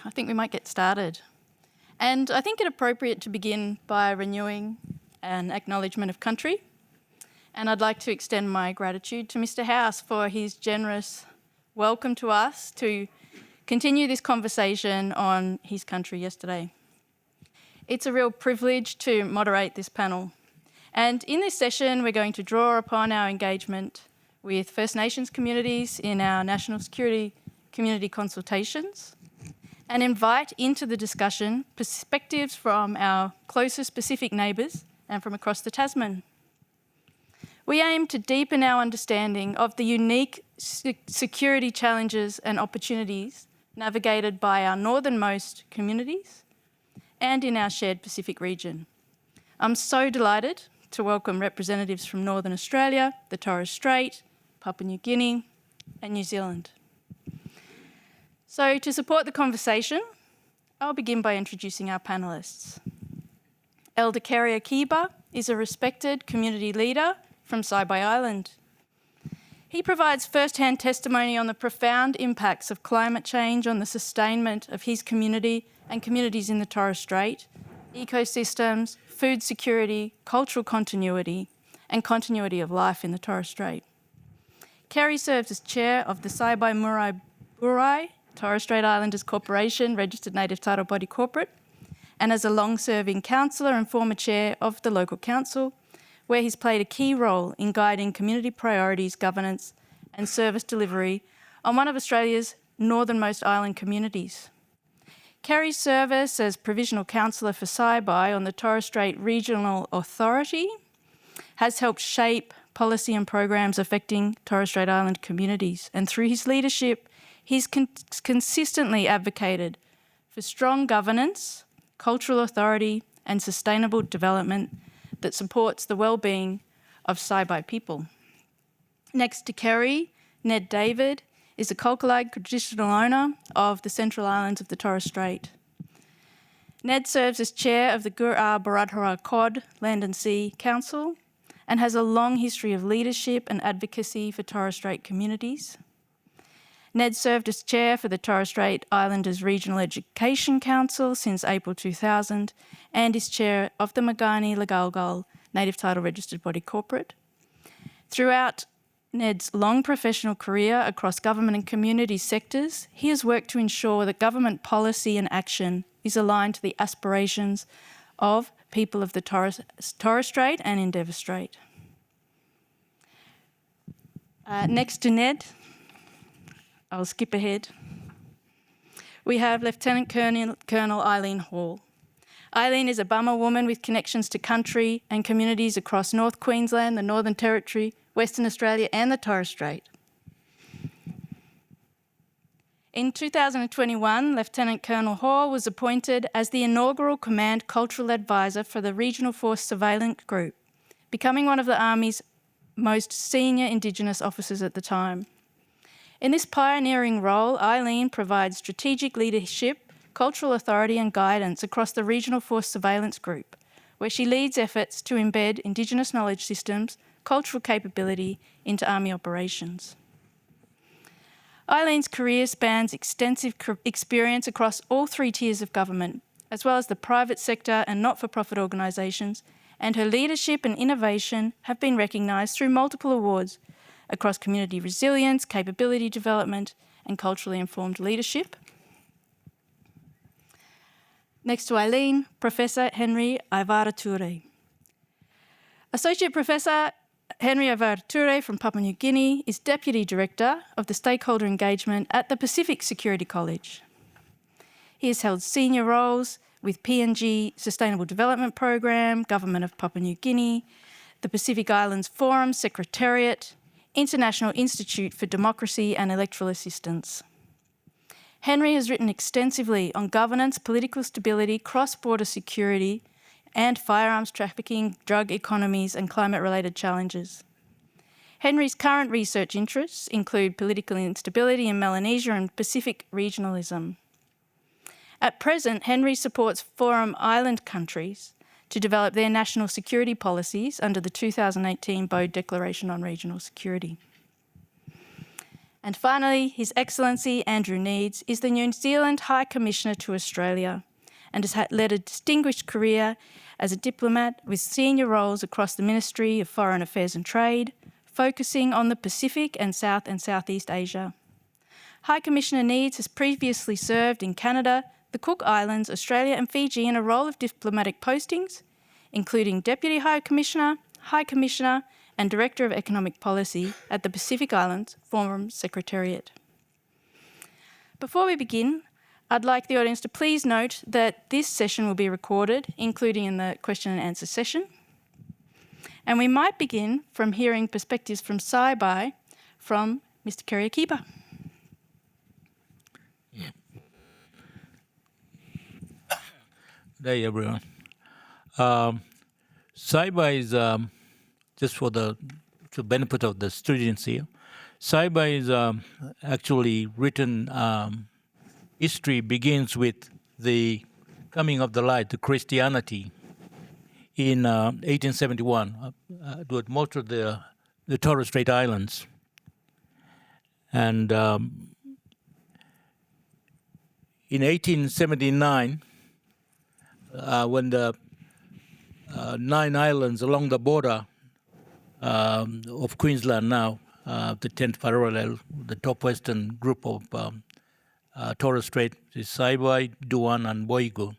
I think we might get started. And I think it appropriate to begin by renewing an acknowledgement of country. And I'd like to extend my gratitude to Mr. House for his generous welcome to us to continue this conversation on his country yesterday. It's a real privilege to moderate this panel. And in this session, we're going to draw upon our engagement with First Nations communities in our national security community consultations and invite into the discussion perspectives from our closest Pacific neighbours and from across the Tasman. We aim to deepen our understanding of the unique security challenges and opportunities navigated by our northernmost communities and in our shared Pacific region. I'm so delighted to welcome representatives from Northern Australia, the Torres Strait, Papua New Guinea and New Zealand. So to support the conversation, I'll begin by introducing our panellists. Elder Kerry Akiba is a respected community leader from Saibai Island. He provides first-hand testimony on the profound impacts of climate change on the sustainment of his community and communities in the Torres Strait, ecosystems, food security, cultural continuity, and continuity of life in the Torres Strait. Kerry serves as chair of the Saibai Murai Burai Torres Strait Islanders Corporation, registered native title body corporate, and as a long-serving councillor and former chair of the local council, where he's played a key role in guiding community priorities, governance and service delivery on one of Australia's northernmost island communities. Kerry's service as provisional councillor for Saibai on the Torres Strait Regional Authority has helped shape policy and programs affecting Torres Strait Island communities, and through his leadership, he's consistently advocated for strong governance, cultural authority and sustainable development that supports the well-being of Saibai people. Next to Kerry, Ned David is a Kolkalai traditional owner of the Central Islands of the Torres Strait. Ned serves as chair of the Gur-Ar Baradhara Cod Land and Sea Council and has a long history of leadership and advocacy for Torres Strait communities. Ned served as chair for the Torres Strait Islanders Regional Education Council since April 2000 and is chair of the Magani Lagalgal Native Title Registered Body Corporate. Throughout Ned's long professional career across government and community sectors, he has worked to ensure that government policy and action is aligned to the aspirations of people of the Torres Strait and Endeavour Strait. Next to Ned, I'll skip ahead. We have Lieutenant Colonel Eileen Hall. Eileen is a Bummer woman with connections to country and communities across North Queensland, the Northern Territory, Western Australia and the Torres Strait. In 2021, Lieutenant Colonel Hall was appointed as the inaugural Command Cultural Advisor for the Regional Force Surveillance Group, becoming one of the Army's most senior Indigenous officers at the time. In this pioneering role, Eileen provides strategic leadership, cultural authority and guidance across the Regional Force Surveillance Group, where she leads efforts to embed Indigenous knowledge systems, cultural capability into Army operations. Eileen's career spans extensive experience across all three tiers of government, as well as the private sector and not-for-profit organisations, and her leadership and innovation have been recognised through multiple awards across community resilience, capability development and culturally informed leadership. Next to Eileen, Professor Henry Ivara-Ture. Associate Professor Henry Ivara-Ture from Papua New Guinea is Deputy Director of the Stakeholder Engagement at the Pacific Security College. He has held senior roles with PNG Sustainable Development Program, Government of Papua New Guinea, the Pacific Islands Forum Secretariat, International Institute for Democracy and Electoral Assistance. Henry has written extensively on governance, political stability, cross-border security, and firearms trafficking, drug economies, and climate-related challenges. Henry's current research interests include political instability in Melanesia and Pacific regionalism. At present, Henry supports Forum Island countries to develop their national security policies under the 2018 Bode Declaration on Regional Security. And finally, His Excellency Andrew Needs is the New Zealand High Commissioner to Australia and has led a distinguished career as a diplomat with senior roles across the Ministry of Foreign Affairs and Trade, focusing on the Pacific and South and Southeast Asia. High Commissioner Needs has previously served in Canada, the Cook Islands, Australia and Fiji in a role of diplomatic postings, including Deputy High Commissioner, and Director of Economic Policy at the Pacific Islands Forum Secretariat. Before we begin, I'd like the audience to please note that this session will be recorded, including in the question and answer session. And we might begin from hearing perspectives from Saibai from Mr. Kariakiba. Yeah. Hey everyone. Saibai is just for the benefit of the students here. Saibai is actually written. History begins with the coming of the light, the Christianity, in 1871, with most of the Torres Strait Islands. And in 1879, when the 9 islands along the border of Queensland now, the 10th parallel, the top western group of Torres Strait is Saibai, Duan, and Boigu.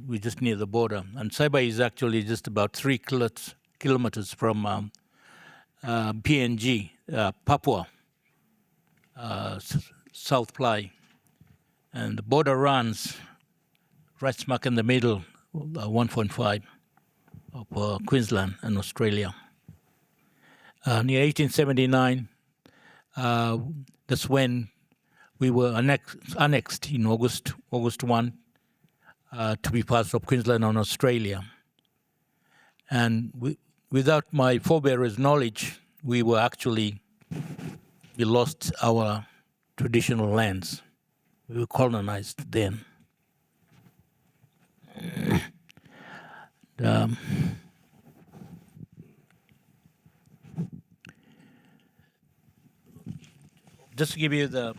We're just near the border. And Saibai is actually just about 3 kilometers from PNG, Papua, South Ply. And the border runs right smack in the middle, 1.5 of Queensland and Australia. Near 1879, that's when we were annexed in August 1 to be part of Queensland and Australia. And without my forebearers' knowledge, we lost our traditional lands. We were colonized then. Just to give you the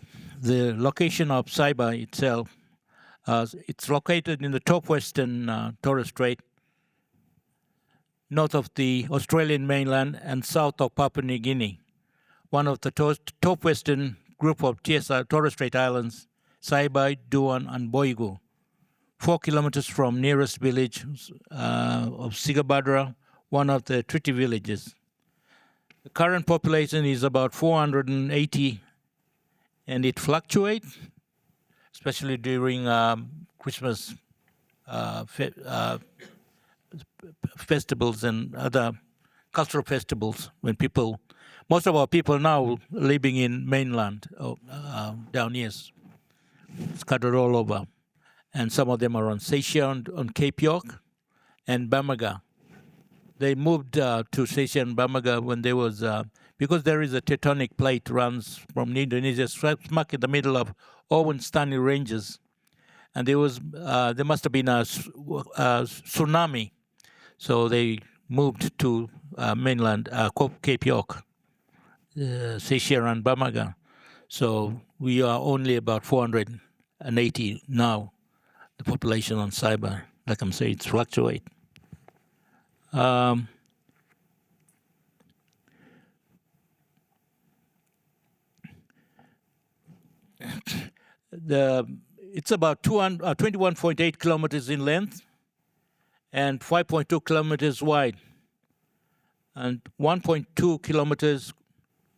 location of Saibai itself, it's located in the top western Torres Strait, north of the Australian mainland and south of Papua New Guinea. One of the top western group of Torres Strait Islands, Saibai, Duan, and Boigu. 4 kilometers from nearest village of Sigabadra, one of the treaty villages. The current population is about 480, and it fluctuates, especially during Christmas festivals and other cultural festivals, when most of our people now living in mainland, down here, scattered all over. And some of them are on Seychelles, on Cape York, and Bamaga. They moved to Seychelles and Bamaga when there was, because there is a tectonic plate runs from Indonesia, smack in the middle of Owen Stanley Ranges. And there must have been a tsunami. So they moved to mainland, Cape York, Seychelles and Bamaga. So we are only about 480 now, the population on Saibai. Like I'm saying, it's fluctuate. It's about 21.8 kilometers in length and 5.2 kilometers wide and 1.2 kilometers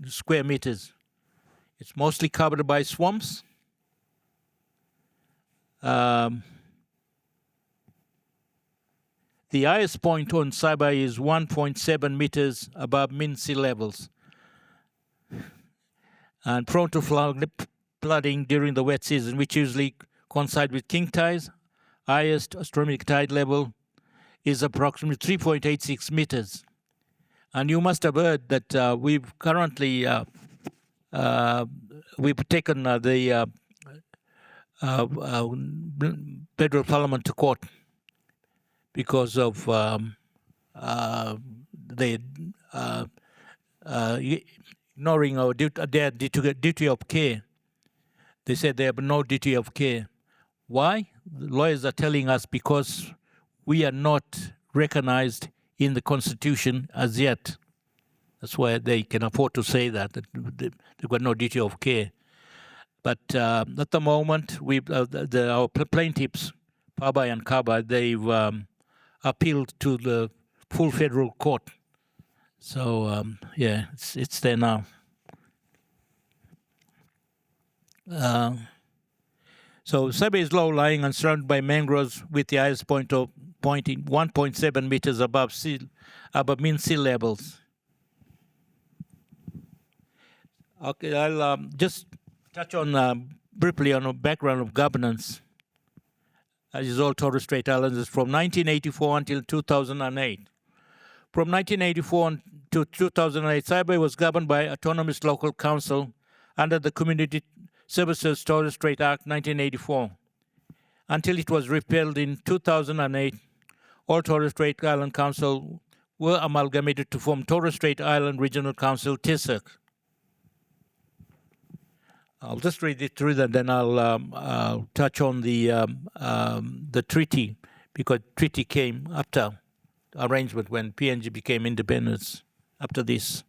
square meters. It's mostly covered by swamps. The highest point on Saibai is 1.7 meters above mean sea levels and prone to flooding during the wet season, which usually coincide with king tides. Highest astronomical tide level is approximately 3.86 meters. And you must have heard that we've currently we've taken the federal parliament to court because of the ignoring their duty of care. They said they have no duty of care. Why? The lawyers are telling us because we are not recognized in the Constitution as yet. That's why they can afford to say that they've got no duty of care. But at the moment, our plaintiffs, Paba and Kaba, they've appealed to the full federal court. So yeah, it's there now. So Saba is low-lying and surrounded by mangroves with the highest pointing 1.7 meters above mean sea levels. Okay, I'll just touch on briefly on the background of governance. As is all Torres Strait Islanders from 1984 until 2008. From 1984 to 2008, Saibai was governed by Autonomous Local Council under the Community Services Torres Strait Act 1984. Until it was repealed in 2008, all Torres Strait Island Council were amalgamated to form Torres Strait Island Regional Council, TISIC. I'll just read it through and then I'll touch on the treaty, because treaty came after arrangement when PNG became independence after this.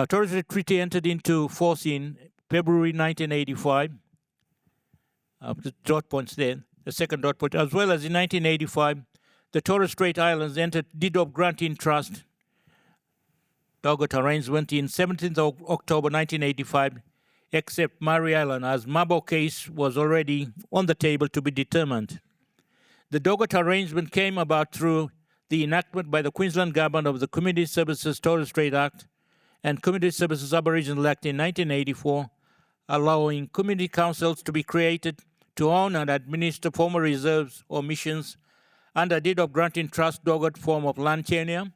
Torres Strait Treaty entered into force in February 1985. The dot points there, the second dot point, as well as in 1985, the Torres Strait Islands entered deed of granting trust, Doggett arrangement in 17th of October 1985, except Murray Island, as Mabo case was already on the table to be determined. The Doggett arrangement came about through the enactment by the Queensland Government of the Community Services Torres Strait Act and Community Services Aboriginal Act in 1984, allowing community councils to be created to own and administer former reserves or missions under deed of granting trust Doggett form of land tenure.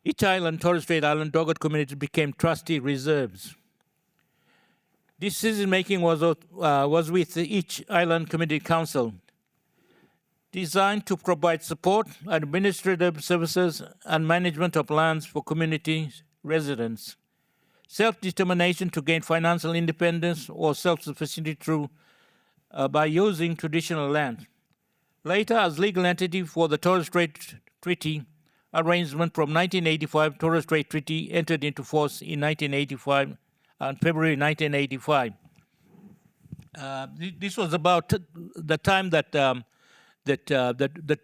Each island, Torres Strait Island Doggett community became trustee reserves. Decision-making was with each island community council, designed to provide support, administrative services, and management of lands for community residents. Self-determination to gain financial independence or self-sufficiency through by using traditional land. Later, as legal entity for the Torres Strait Treaty arrangement from 1985, Torres Strait Treaty entered into force in 1985, on February 1985. This was about the time that the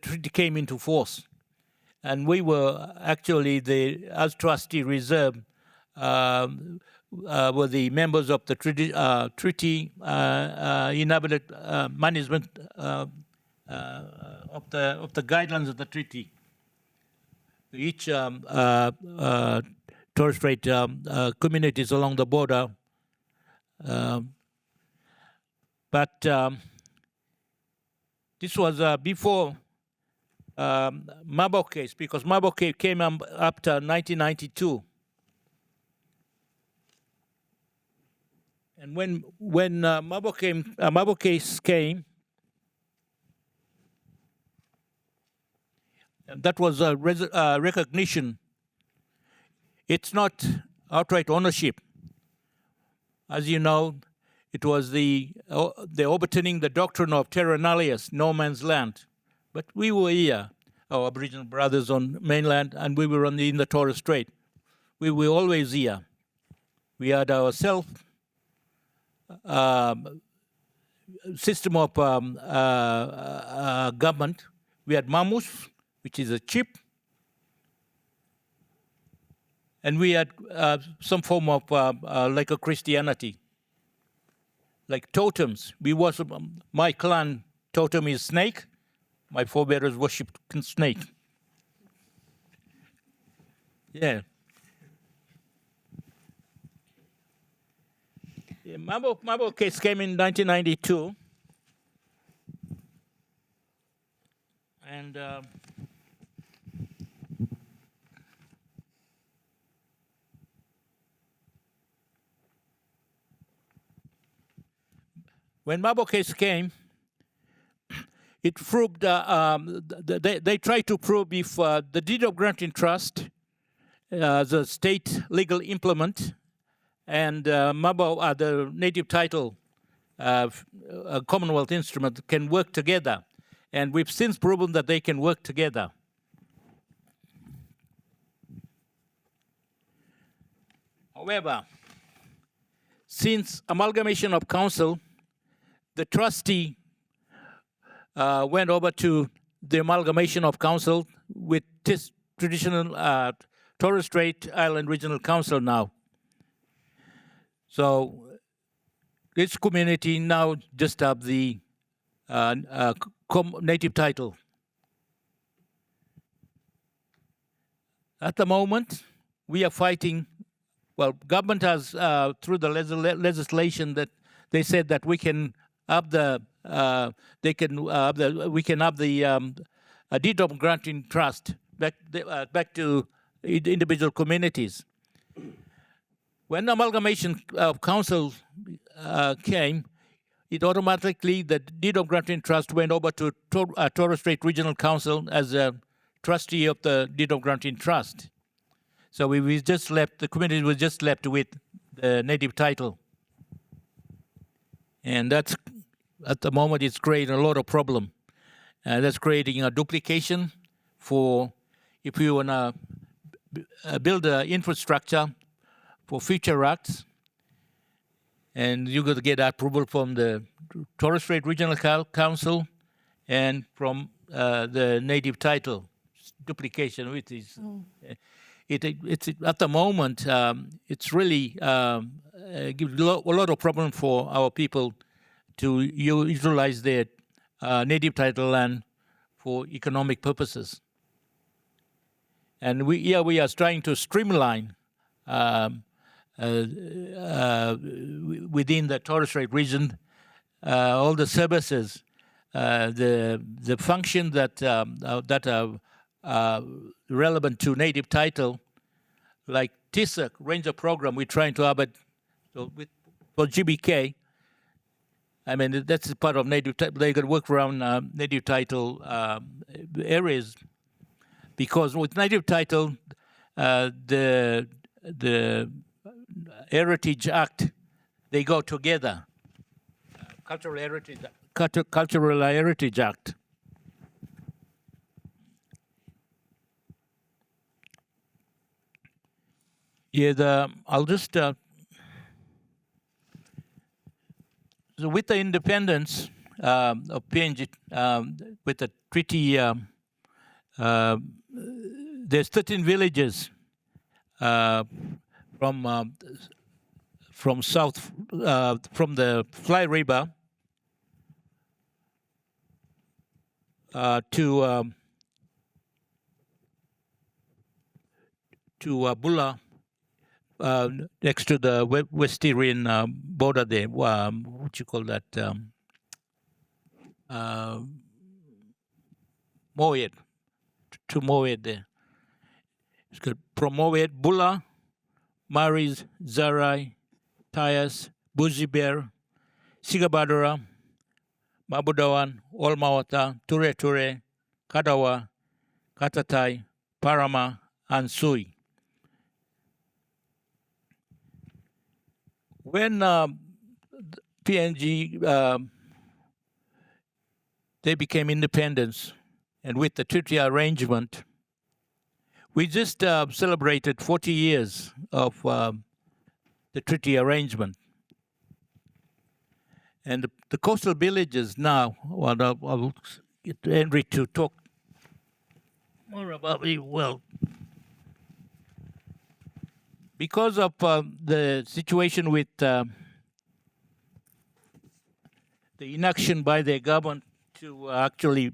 treaty came into force, and we were actually as trustee reserve were the members of the treaty inhabited management of the guidelines of the treaty. Each Torres Strait communities along the border, but this was before Mabo case, because Mabo case came after 1992. And when Mabo case came, that was a recognition. It's not outright ownership. As you know, it was the overturning the doctrine of terra nullius, no man's land. But we were here, our Aboriginal brothers on mainland, and we were in the Torres Strait. We were always here. We had our self system of government. We had Mamus, which is a chief. And we had some form of like a Christianity, like totems. We worship, my clan totem is snake. My forebears worshipped snake. Yeah. Mabo case came in 1992. And when Mabo case came, it proved, they tried to prove if the deed of granting trust the state legal implement and Mabo, the native title Commonwealth instrument can work together. And we've since proven that they can work together. However, since amalgamation of council, the trustee went over to the amalgamation of council with this traditional Torres Strait Island Regional Council now. So this community now just have the native title. At the moment, we are fighting. Well, government has through the legislation that they said that we can have the deed of granting trust back to individual communities. When amalgamation of council came, it automatically, the deed of granting trust went over to Torres Strait Regional Council as a trustee of the deed of granting trust. So we just left, the community was just left with the native title. And that's, at the moment, it's creating a lot of problem. That's creating a duplication for, if you want to build an infrastructure for future acts, and you got to get approval from the Torres Strait Regional Council and from the native title duplication, which is it's at the moment it's really gives a lot of problem for our people to utilize their native title land for economic purposes. And we are trying to streamline within the Torres Strait region, all the services, the function that are relevant to native title, like TISAC Ranger Program, we're trying to have it for GBK. I mean, that's part of native title. They could work around native title areas, because with native title, the Heritage Act, they go together. Cultural Heritage Act. Yeah, I'll just so with the independence of PNG, with the treaty, there's 13 villages from south, from the Fly River to Bulla, next to the West Syrian border there. What you call that? Moed, to Moed there. It's good. From Moed, Bulla, Maris, Zarai, Tayas, Buziber, Sigabadora, Mabudawan, Olmawata, Ture Ture, Kadawa, Katatai, Parama, and Sui. When PNG, they became independent, and with the treaty arrangement, we just celebrated 40 years of the treaty arrangement. And the coastal villages now, well, I'll get Henry to talk more about it. Well, because of the situation with the inaction by the government to actually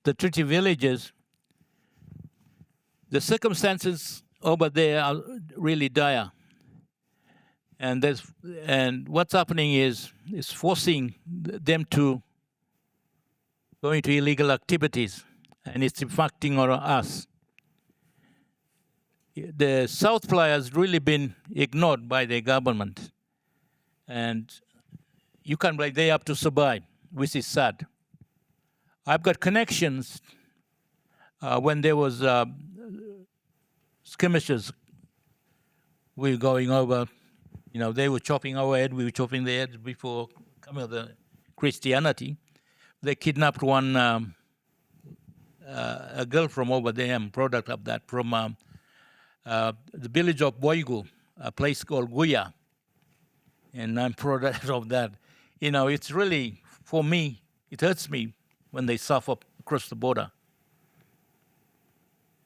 the treaty villages, the circumstances over there are really dire. And what's happening is forcing them to go into illegal activities, and it's impacting on us. The South Fly has really been ignored by the government, and you can't blame, they have to survive, which is sad. I've got connections when there was skirmishes. We were going over, they were chopping our head, we were chopping their heads before coming to the Christianity. They kidnapped one, a girl from over there, I'm product of that, from the village of Boigu, a place called Guya. And I'm product of that. It's really, for me, it hurts me when they suffer across the border.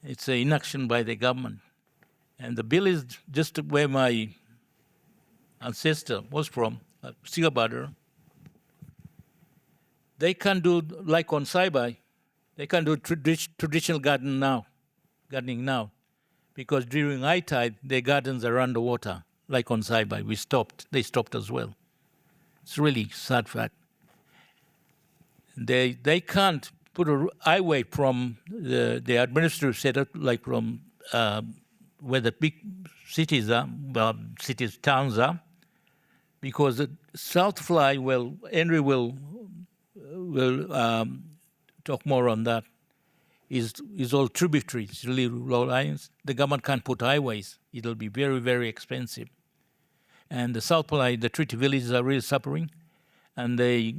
It's an inaction by the government. And the village just where my ancestor was from, Sigabadar, they can't do, like on Saibai, they can't do traditional gardening now, because during high tide, their gardens are underwater, like on Saibai. They stopped as well. It's really sad fact. They can't put a highway from the administrative setup, like from where the big cities are, towns are, because the South Fly, Henry will talk more on that, is all tributaries, really low lines. The government can't put highways. It'll be very, very expensive. And the South Fly, the treaty villages are really suffering, and they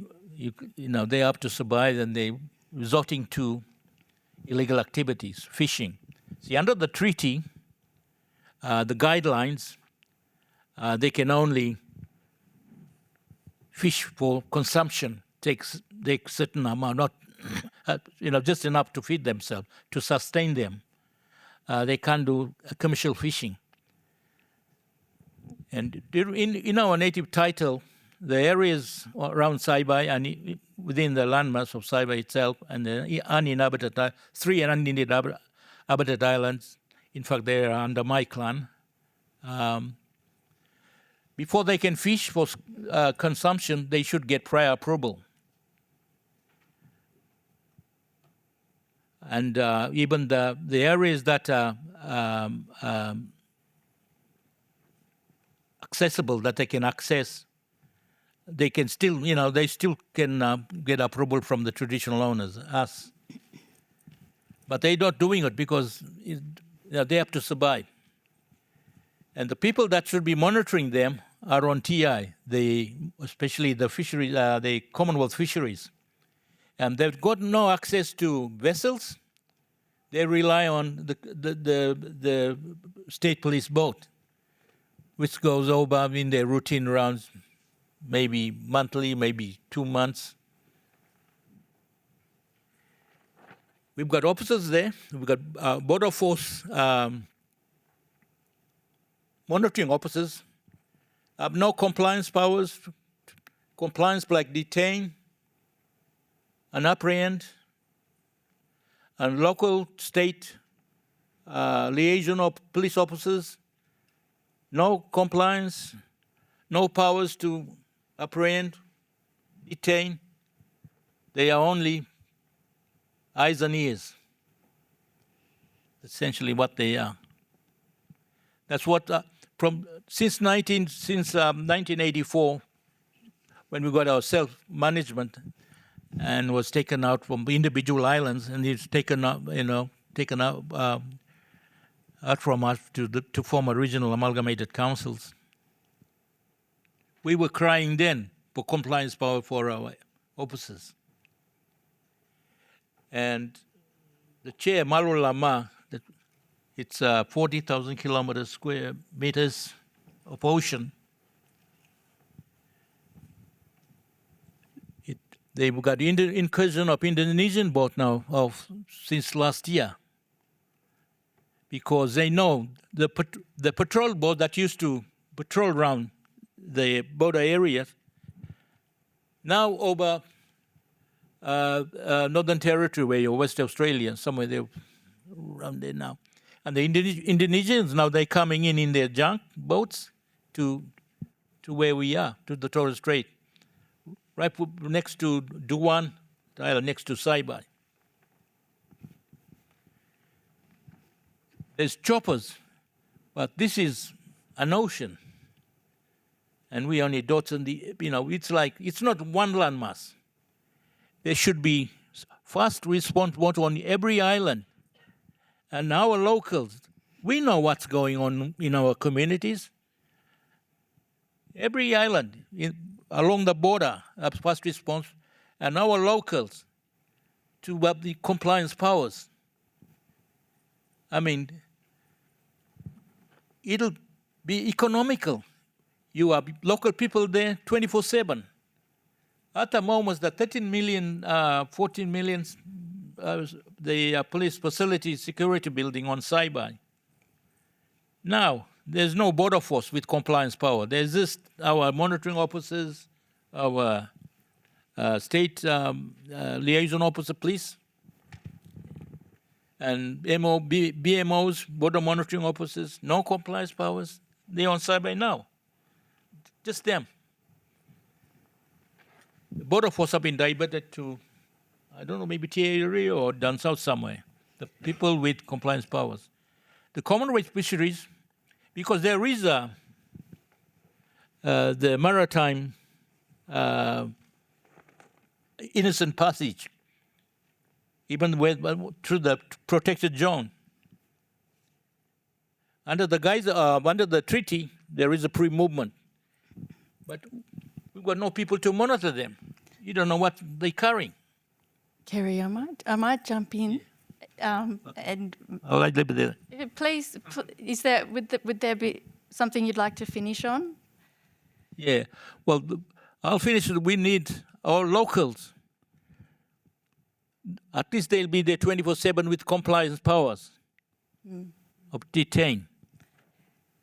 have to survive, and they're resorting to illegal activities, fishing. See, under the treaty, the guidelines, they can only fish for consumption, take certain amount, not just enough to feed themselves, to sustain them. They can't do commercial fishing. And in our native title, the areas around Saibai and within the landmass of Saibai itself, and the uninhabited, 3 uninhabited islands, in fact, they are under my clan. Before they can fish for consumption, they should get prior approval. And even the areas that are accessible, that they can access, they can still, they still can get approval from the traditional owners, us. But they're not doing it because they have to survive. And the people that should be monitoring them are on TI, especially the fisheries, the Commonwealth fisheries. And they've got no access to vessels. They rely on the state police boat, which goes over in their routine rounds, maybe monthly, maybe 2 months. We've got officers there. We've got border force monitoring officers. Have no compliance powers. Compliance like detain and apprehend, and local state liaison of police officers. No compliance, no powers to apprehend, detain. They are only eyes and ears. Essentially what they are. That's what, since 1984, when we got our self-management and was taken out from individual islands, and it's taken out from us to form a regional amalgamated councils. We were crying then for compliance power for our officers. And the chair, Malu Lama, it's 40,000 square meters of ocean. They've got incursion of Indonesian boat now since last year, because they know the patrol boat that used to patrol around the border areas now over Northern Territory or West Australia, somewhere there around there now. And the Indonesians now, they're coming in their junk boats to where we are, to the Torres Strait, right next to Duwan, the island next to Saibai. There's choppers, but this is an ocean. And we only dots on the, it's like, it's not one landmass. There should be fast response water on every island. And our locals, We know what's going on in our communities. Every island along the border has first response, and our locals to have the compliance powers. I mean, it'll be economical. You have local people there 24/7. At the moment, the 13 million, 14 million, the police facility security building on Saibai. Now, there's no border force with compliance power. There's just our monitoring officers, our state liaison officer police, and BMOs, border monitoring officers, no compliance powers. They're on Saibai now. Just them. The border force have been diverted to, I don't know, maybe Tieri or down south somewhere. The people with compliance powers. The Commonwealth fisheries, because there is the maritime innocent passage, even through the protected zone. Under the treaty, there is a pre-movement, but we've got no people to monitor them. You don't know what they're carrying. Kerry, I might jump in, and I'll leave it there. please, would there be something you'd like to finish on? Yeah, well, I'll finish. We need our locals. At least they'll be there 24/7 with compliance powers of detain.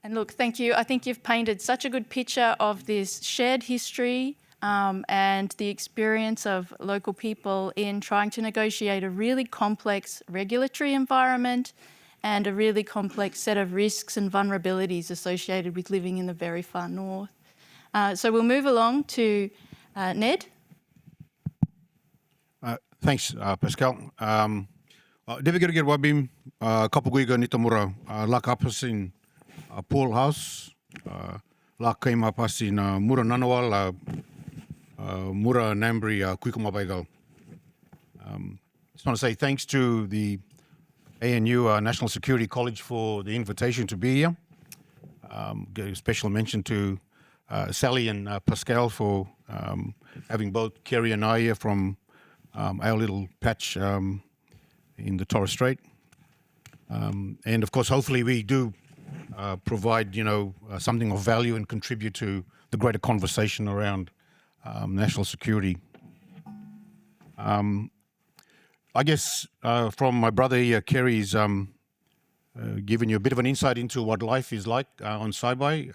And look, thank you. I think you've painted such a good picture of this shared history and the experience of local people in trying to negotiate a really complex regulatory environment and a really complex set of risks and vulnerabilities associated with living in the very far north. So we'll move along to Ned. Thanks, Pascale. Devi kira wabim kapuguiga nitamura lakapasin pool house la kaima pasin mura nanawal mura nambri kuikumabaigal. Just want to say thanks to the ANU National Security College for the invitation to be here. Give a special mention to Sally and Pascale for having both Kerry and I here from our little patch in the Torres Strait. And of course, hopefully we do provide, something of value and contribute to the greater conversation around national security. I guess from my brother here, Kerry's given you a bit of an insight into what life is like on Saibai,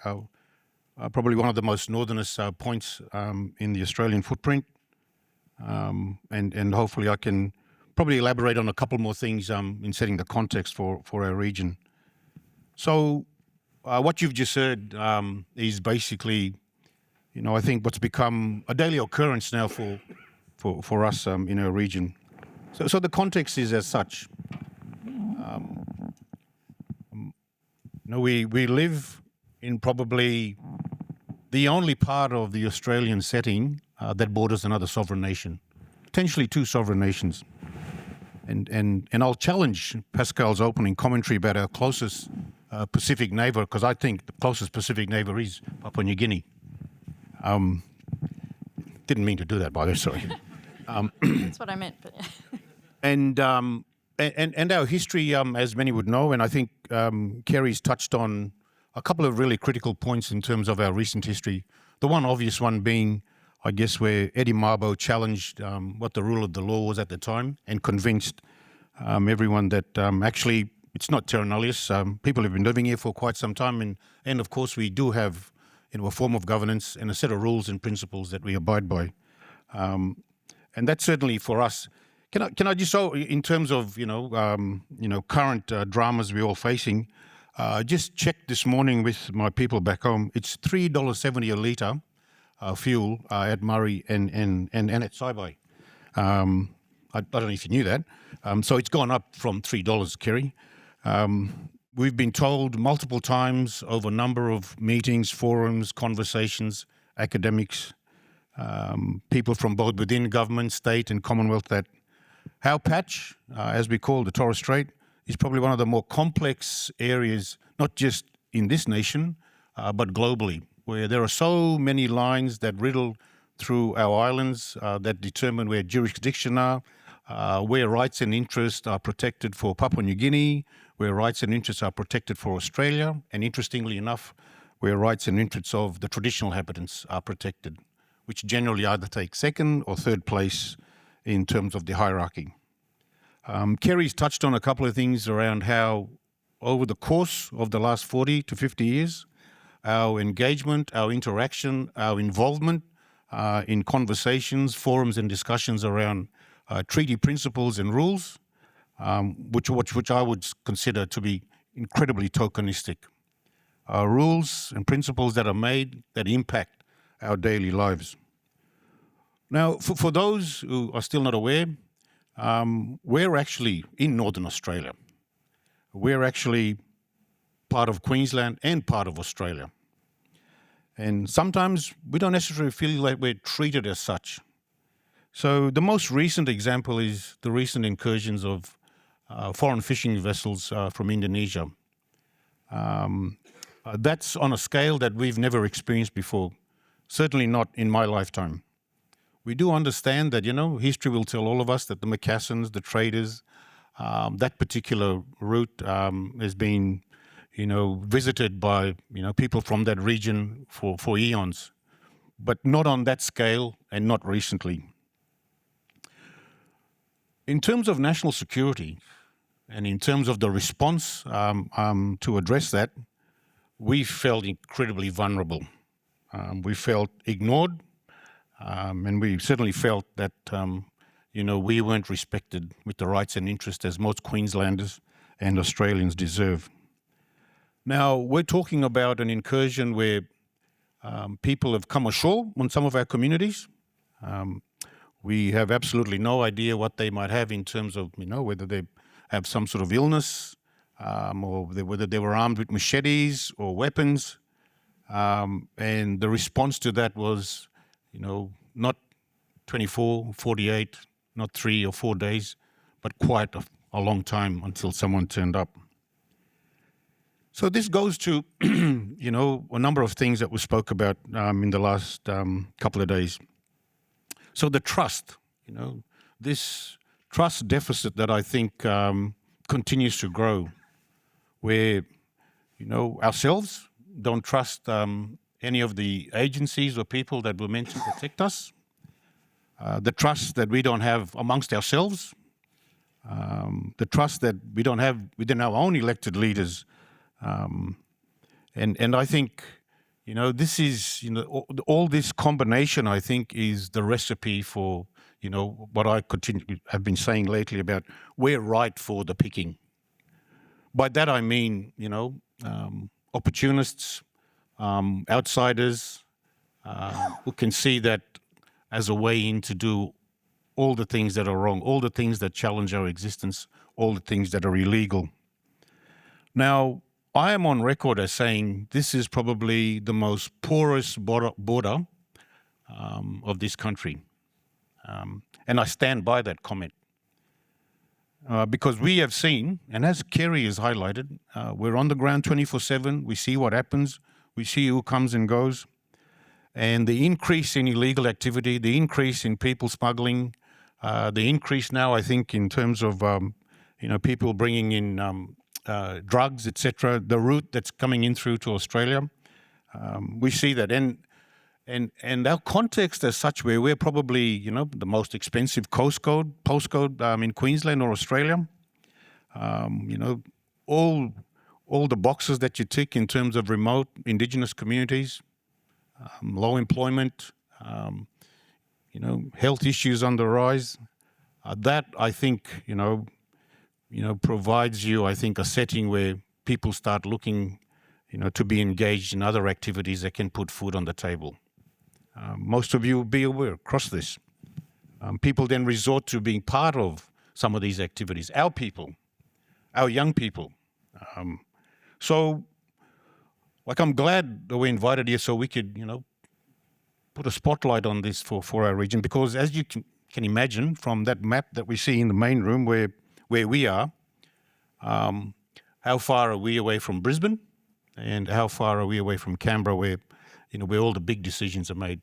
probably one of the most northernest points in the Australian footprint. And hopefully I can probably elaborate on a couple more things in setting the context for our region. So what you've just heard is basically, I think what's become a daily occurrence now for us in our region. So the context is as such. We live in probably the only part of the Australian setting that borders another sovereign nation, potentially two sovereign nations. And I'll challenge Pascale's opening commentary about our closest Pacific neighbour, because I think the closest Pacific neighbour is Papua New Guinea. Didn't mean to do that, by the way, sorry. That's what I meant. But And our history, as many would know, and I think Kerry's touched on a couple of really critical points in terms of our recent history. The one obvious one being, I guess, where Eddie Mabo challenged what the rule of the law was at the time and convinced everyone that actually it's not terra nullius. People have been living here for quite some time, and of course we do have a form of governance and a set of rules and principles that we abide by. And that's certainly for us. Can I just so in terms of current dramas we're all facing, just checked this morning with my people back home. It's $3.70 a litre fuel at Murray and at Saibai. I don't know if you knew that. So it's gone up from $3, Kerry. We've been told multiple times over a number of meetings, forums, conversations, academics, people from both within government, state and Commonwealth that our patch, as we call the Torres Strait, is probably one of the more complex areas, not just in this nation, but globally, where there are so many lines that riddle through our islands that determine where jurisdiction are, where rights and interests are protected for Papua New Guinea, where rights and interests are protected for Australia, and interestingly enough, where rights and interests of the traditional inhabitants are protected, which generally either take second or third place in terms of the hierarchy. Kerry's touched on a couple of things around how, over the course of the last 40 to 50 years, our engagement, our interaction, our involvement in conversations, forums and discussions around treaty principles and rules, which I would consider to be incredibly tokenistic. Rules and principles that are made that impact our daily lives. Now, for those who are still not aware, we're actually in Northern Australia. We're actually part of Queensland and part of Australia. And sometimes we don't necessarily feel like we're treated as such. So the most recent example is the recent incursions of foreign fishing vessels from Indonesia. That's on a scale that we've never experienced before, certainly not in my lifetime. We do understand that, history will tell all of us that the Macassans, the traders, that particular route has been, visited by, people from that region for eons, but not on that scale and not recently. In terms of national security and in terms of the response to address that, we felt incredibly vulnerable. We felt ignored, and we certainly felt that, we weren't respected with the rights and interests as most Queenslanders and Australians deserve. Now, we're talking about an incursion where people have come ashore on some of our communities. We have absolutely no idea what they might have in terms of, whether they have some sort of illness, or whether they were armed with machetes or weapons. And the response to that was, not 24, 48, not 3 or 4 days, but quite a long time until someone turned up. So this goes to, a number of things that we spoke about in the last couple of days. So the trust, this trust deficit that I think continues to grow, where, ourselves don't trust any of the agencies or people that were meant to protect us, the trust that we don't have amongst ourselves, the trust that we don't have within our own elected leaders. And I think, this is, all this combination, I think, is the recipe for, what I have been saying lately about we're ripe for the picking. By that I mean, opportunists, outsiders, who can see that as a way in to do all the things that are wrong, all the things that challenge our existence, all the things that are illegal. Now, I am on record as saying this is probably the most porous border of this country. And I stand by that comment. Because we have seen, and as Kerry has highlighted, we're on the ground 24/7. We see what happens. We see who comes and goes. And the increase in illegal activity, the increase in people smuggling, the increase now, I think, in terms of, people bringing in drugs, etc., the route that's coming in through to Australia, we see that. And our context as such, where we're probably, the most expensive postcode in Queensland or Australia, all the boxes that you tick in terms of remote Indigenous communities, low employment, health issues on the rise, that I think, provides you, I think, a setting where people start looking, to be engaged in other activities that can put food on the table. Most of you will be aware across this. People then resort to being part of some of these activities. Our people, our young people. So, I'm glad that we're invited here so we could, put a spotlight on this for our region, because as you can imagine from that map that we see in the main room where we are, How far are we away from Brisbane? And how far are we away from Canberra, where all the big decisions are made?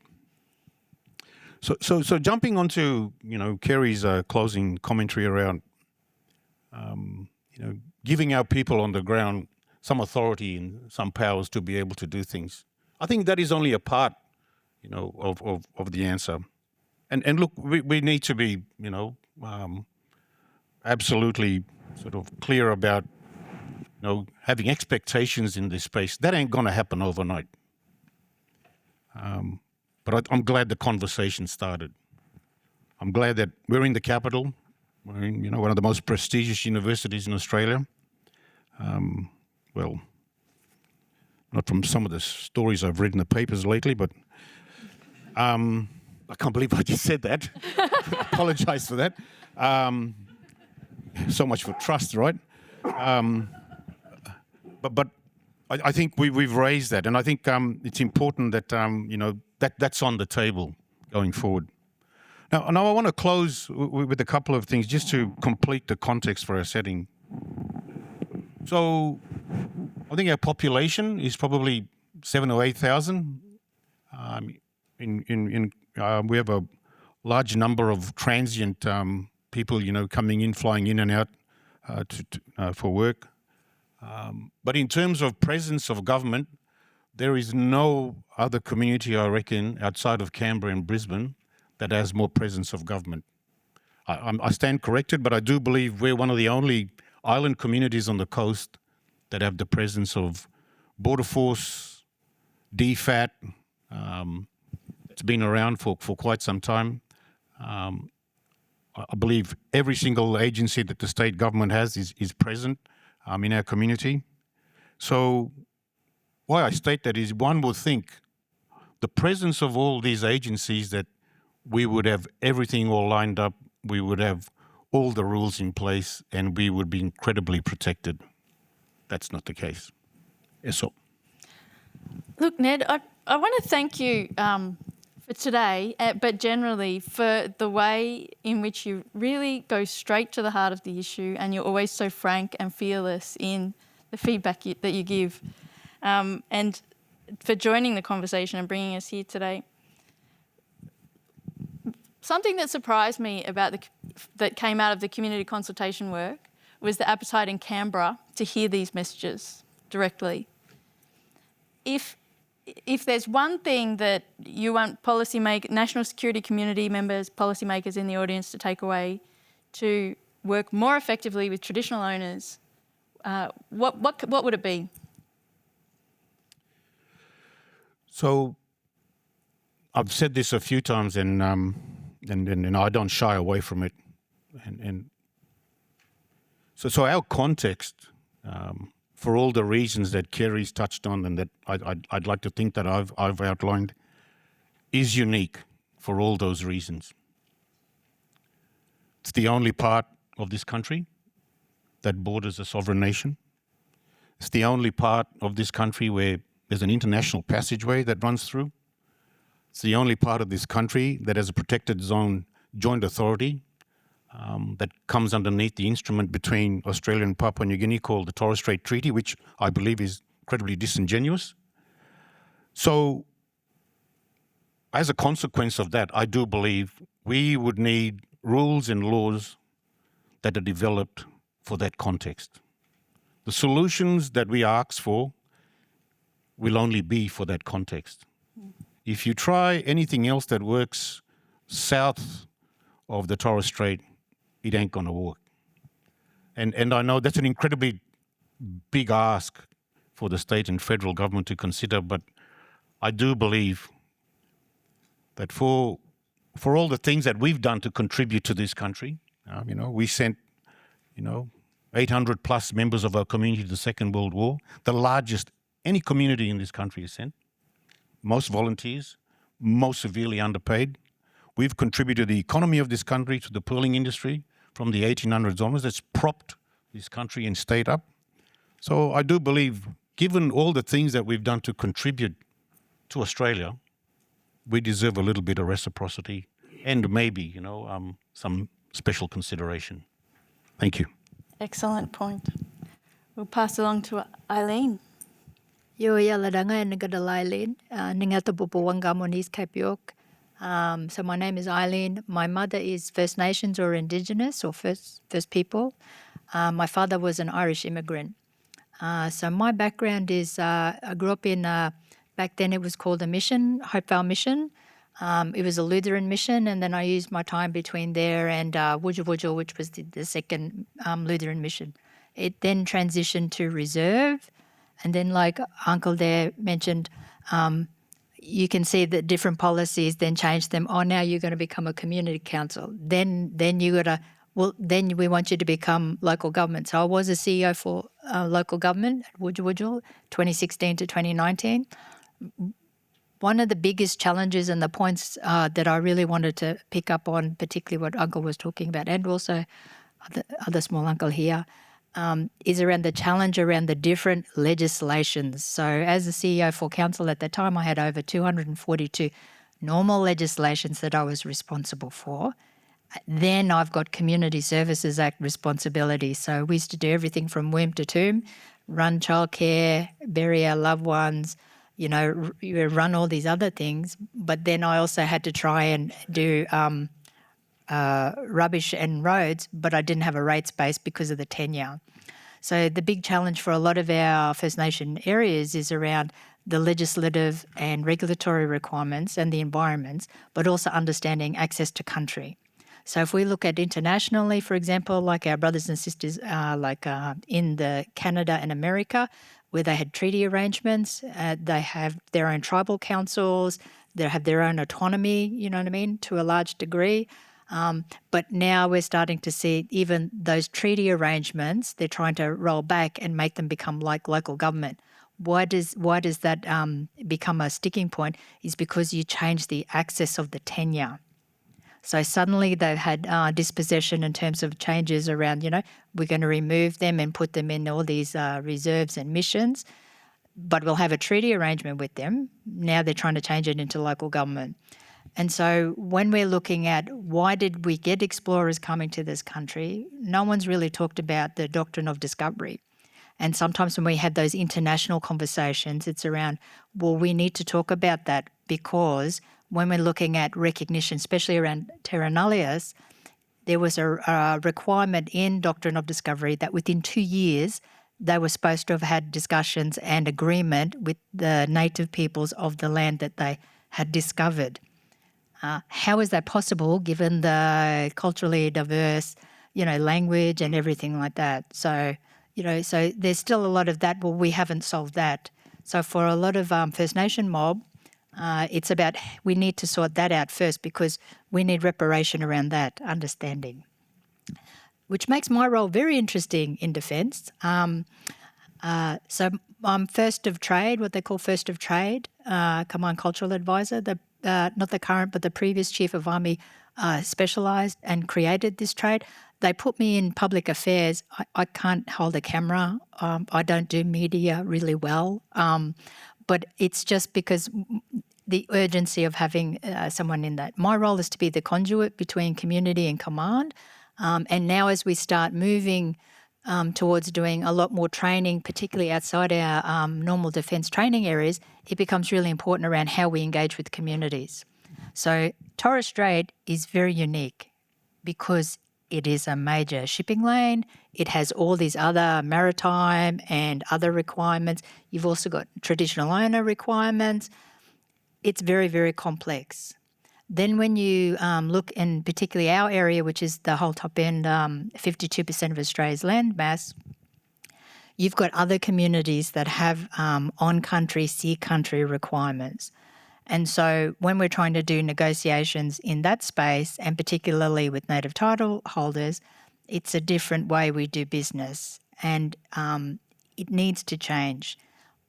So jumping onto Kerry's closing commentary around giving our people on the ground some authority and some powers to be able to do things. I think that is only a part, of the answer. And look, we need to be, absolutely sort of clear about, having expectations in this space. That ain't going to happen overnight. But I'm glad the conversation started. I'm glad that we're in the capital. We're in, one of the most prestigious universities in Australia. Well, not from some of the stories I've read in the papers lately, but I can't believe I just said that. Apologise for that. So much for trust, right? But I think we've raised that, and I think it's important that that's on the table going forward. Now I want to close with a couple of things just to complete the context for our setting. So I think our population is probably 7,000 or 8,000. We have a large number of transient people, coming in, flying in and out for work. But in terms of presence of government, there is no other community, I reckon, outside of Canberra and Brisbane that has more presence of government. I stand corrected, but I do believe we're one of the only island communities on the coast that have the presence of Border Force, DFAT. It's been around for quite some time. I believe every single agency that the state government has is present in our community. So why I state that is one would think the presence of all these agencies that we would have everything all lined up, we would have all the rules in place, and we would be incredibly protected. That's not the case. Yes, so. Look, Ned, I want to thank you for today, but generally for the way in which you really go straight to the heart of the issue, and you're always so frank and fearless in the feedback that you give, and for joining the conversation and bringing us here today. Something that surprised me that came out of the community consultation work was the appetite in Canberra to hear these messages directly. If there's one thing that you want national security community members, policymakers in the audience to take away to work more effectively with traditional owners, what would it be? So I've said this a few times, and I don't shy away from it. So our context, for all the reasons that Kerry's touched on and that I'd like to think that I've outlined, is unique for all those reasons. It's the only part of this country that borders a sovereign nation. It's the only part of this country where there's an international passageway that runs through. It's the only part of this country that has a protected zone joint authority that comes underneath the instrument between Australia and Papua New Guinea called the Torres Strait Treaty, which I believe is incredibly disingenuous. So as a consequence of that, I do believe we would need rules and laws that are developed for that context. The solutions that we ask for will only be for that context. If you try anything else that works south of the Torres Strait, it ain't going to work. And I know that's an incredibly big ask for the state and federal government to consider, but I do believe that for all the things that we've done to contribute to this country, we sent, 800 plus members of our community to the Second World War, the largest any community in this country has sent, most volunteers, most severely underpaid. We've contributed to the economy of this country, to the pearling industry from the 1800s onwards. That's propped this country and state up. So I do believe, given all the things that we've done to contribute to Australia, we deserve a little bit of reciprocity and maybe, some special consideration. Thank you. Excellent point. We'll pass along to Eileen. Yo yaladanga and Eileen, Ningata Bupuwangamonis Cape York. So my name is Eileen. My mother is First Nations or Indigenous or First People. My father was an Irish immigrant. So my background is I grew up in, back then it was called a mission, Hopevale Mission. It was a Lutheran mission, and then I used my time between there and Wujal, which was the second Lutheran mission. It then transitioned to reserve. And then, like Uncle there mentioned, you can see that different policies then change them. Oh, now you're going to become a community council. Then you got to, then we want you to become local government. So I was a CEO for local government at Wujal, 2016 to 2019. One of the biggest challenges and the points that I really wanted to pick up on, particularly what Uncle was talking about, and also other small uncle here, is around the challenge around the different legislations. So as the CEO for council at the time, I had over 242 normal legislations that I was responsible for. Then I've got Community Services Act responsibility. So we used to do everything from womb to tomb, run childcare, bury our loved ones, run all these other things. But then I also had to try and do rubbish and roads, but I didn't have a rates base because of the tenure. So the big challenge for a lot of our First Nation areas is around the legislative and regulatory requirements and the environments, but also understanding access to country. So if we look at internationally, for example, like our brothers and sisters in the Canada and America, where they had treaty arrangements, they have their own tribal councils, they have their own autonomy, to a large degree. But now we're starting to see even those treaty arrangements, they're trying to roll back and make them become like local government. Why does that become a sticking point? Is because you change the access of the tenure. So suddenly they've had dispossession in terms of changes around, we're going to remove them and put them in all these reserves and missions, but we'll have a treaty arrangement with them. Now they're trying to change it into local government. And so when we're looking at why did we get explorers coming to this country, no one's really talked about the doctrine of discovery. And sometimes when we have those international conversations, it's around, well, we need to talk about that because when we're looking at recognition, especially around terra nullius, there was a requirement in doctrine of discovery that within 2 years they were supposed to have had discussions and agreement with the native peoples of the land that they had discovered. How is that possible given the culturally diverse, language and everything like that? So, so there's still a lot of that. Well, we haven't solved that. So for a lot of First Nation mob, it's about we need to sort that out first because we need reparation around that understanding, which makes my role very interesting in defence. So I'm First of Trade, what they call First of Trade, Command Cultural Advisor. Not the current, but the previous Chief of Army specialised and created this trade. They put me in public affairs. I can't hold a camera. I don't do media really well. But it's just because the urgency of having someone in that. My role is to be the conduit between community and command. And now as we start moving towards doing a lot more training, particularly outside our normal defence training areas, it becomes really important around how we engage with communities. So Torres Strait is very unique because it is a major shipping lane. It has all these other maritime and other requirements. You've also got traditional owner requirements. It's very, very complex. Then when you look in particularly our area, which is the whole top end, 52% of Australia's land mass, you've got other communities that have on-country, sea country requirements. And so when we're trying to do negotiations in that space, and particularly with native title holders, it's a different way we do business and it needs to change.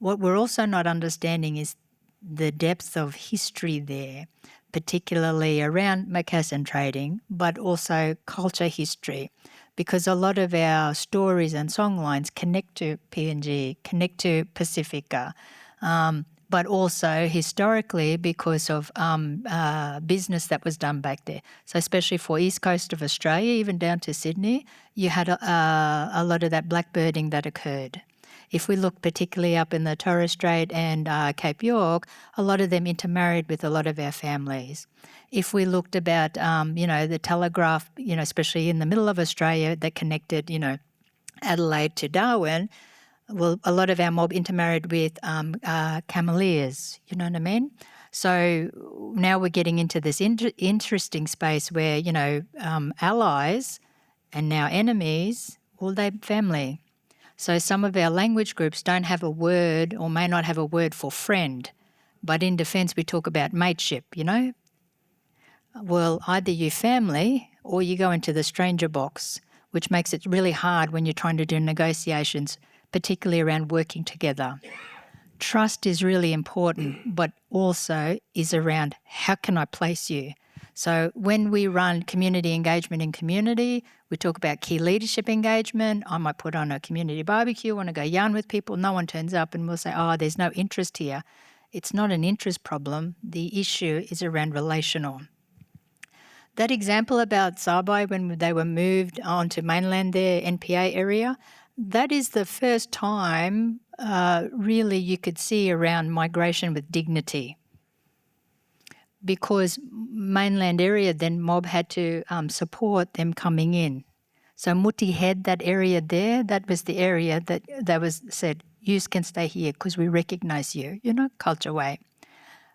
What we're also not understanding is the depth of history there, particularly around Macassan trading, but also culture history, because a lot of our stories and songlines connect to PNG, connect to Pacifica. but also historically because of business that was done back there. So especially for east coast of Australia, even down to Sydney, you had a lot of that blackbirding that occurred. If we look particularly up in the Torres Strait and Cape York, a lot of them intermarried with a lot of our families. If we looked about, the telegraph, especially in the middle of Australia that connected, Adelaide to Darwin, well, a lot of our mob intermarried with Cameleers, you know what I mean? So now we're getting into this interesting space where, allies and now enemies, well, they're family. So some of our language groups don't have a word or may not have a word for friend, but in defence we talk about mateship, Well, either you family or you go into the stranger box, which makes it really hard when you're trying to do negotiations, particularly around working together. Trust is really important, but also is around how can I place you? So when we run community engagement in community, we talk about key leadership engagement. I might put on a community barbecue, want to go yarn with people. No one turns up and we'll say, there's no interest here. It's not an interest problem. The issue is around relational. That example about Sabai when they were moved onto mainland there, NPA area, that is the first time really you could see around migration with dignity. Because mainland area, then mob had to support them coming in. So Muti Head, that area there, that was the area that was said, you can stay here because we recognise you, culture way.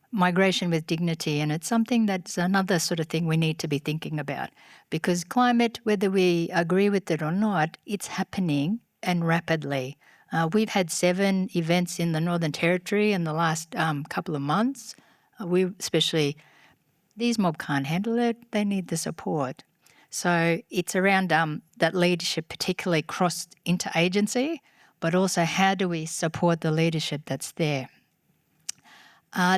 Migration with dignity, and it's something that's another sort of thing we need to be thinking about because climate, whether we agree with it or not, it's happening and rapidly. We've had 7 events in the Northern Territory in the last couple of months. These mob can't handle it. They need the support. So it's around that leadership, particularly cross interagency, but also how do we support the leadership that's there.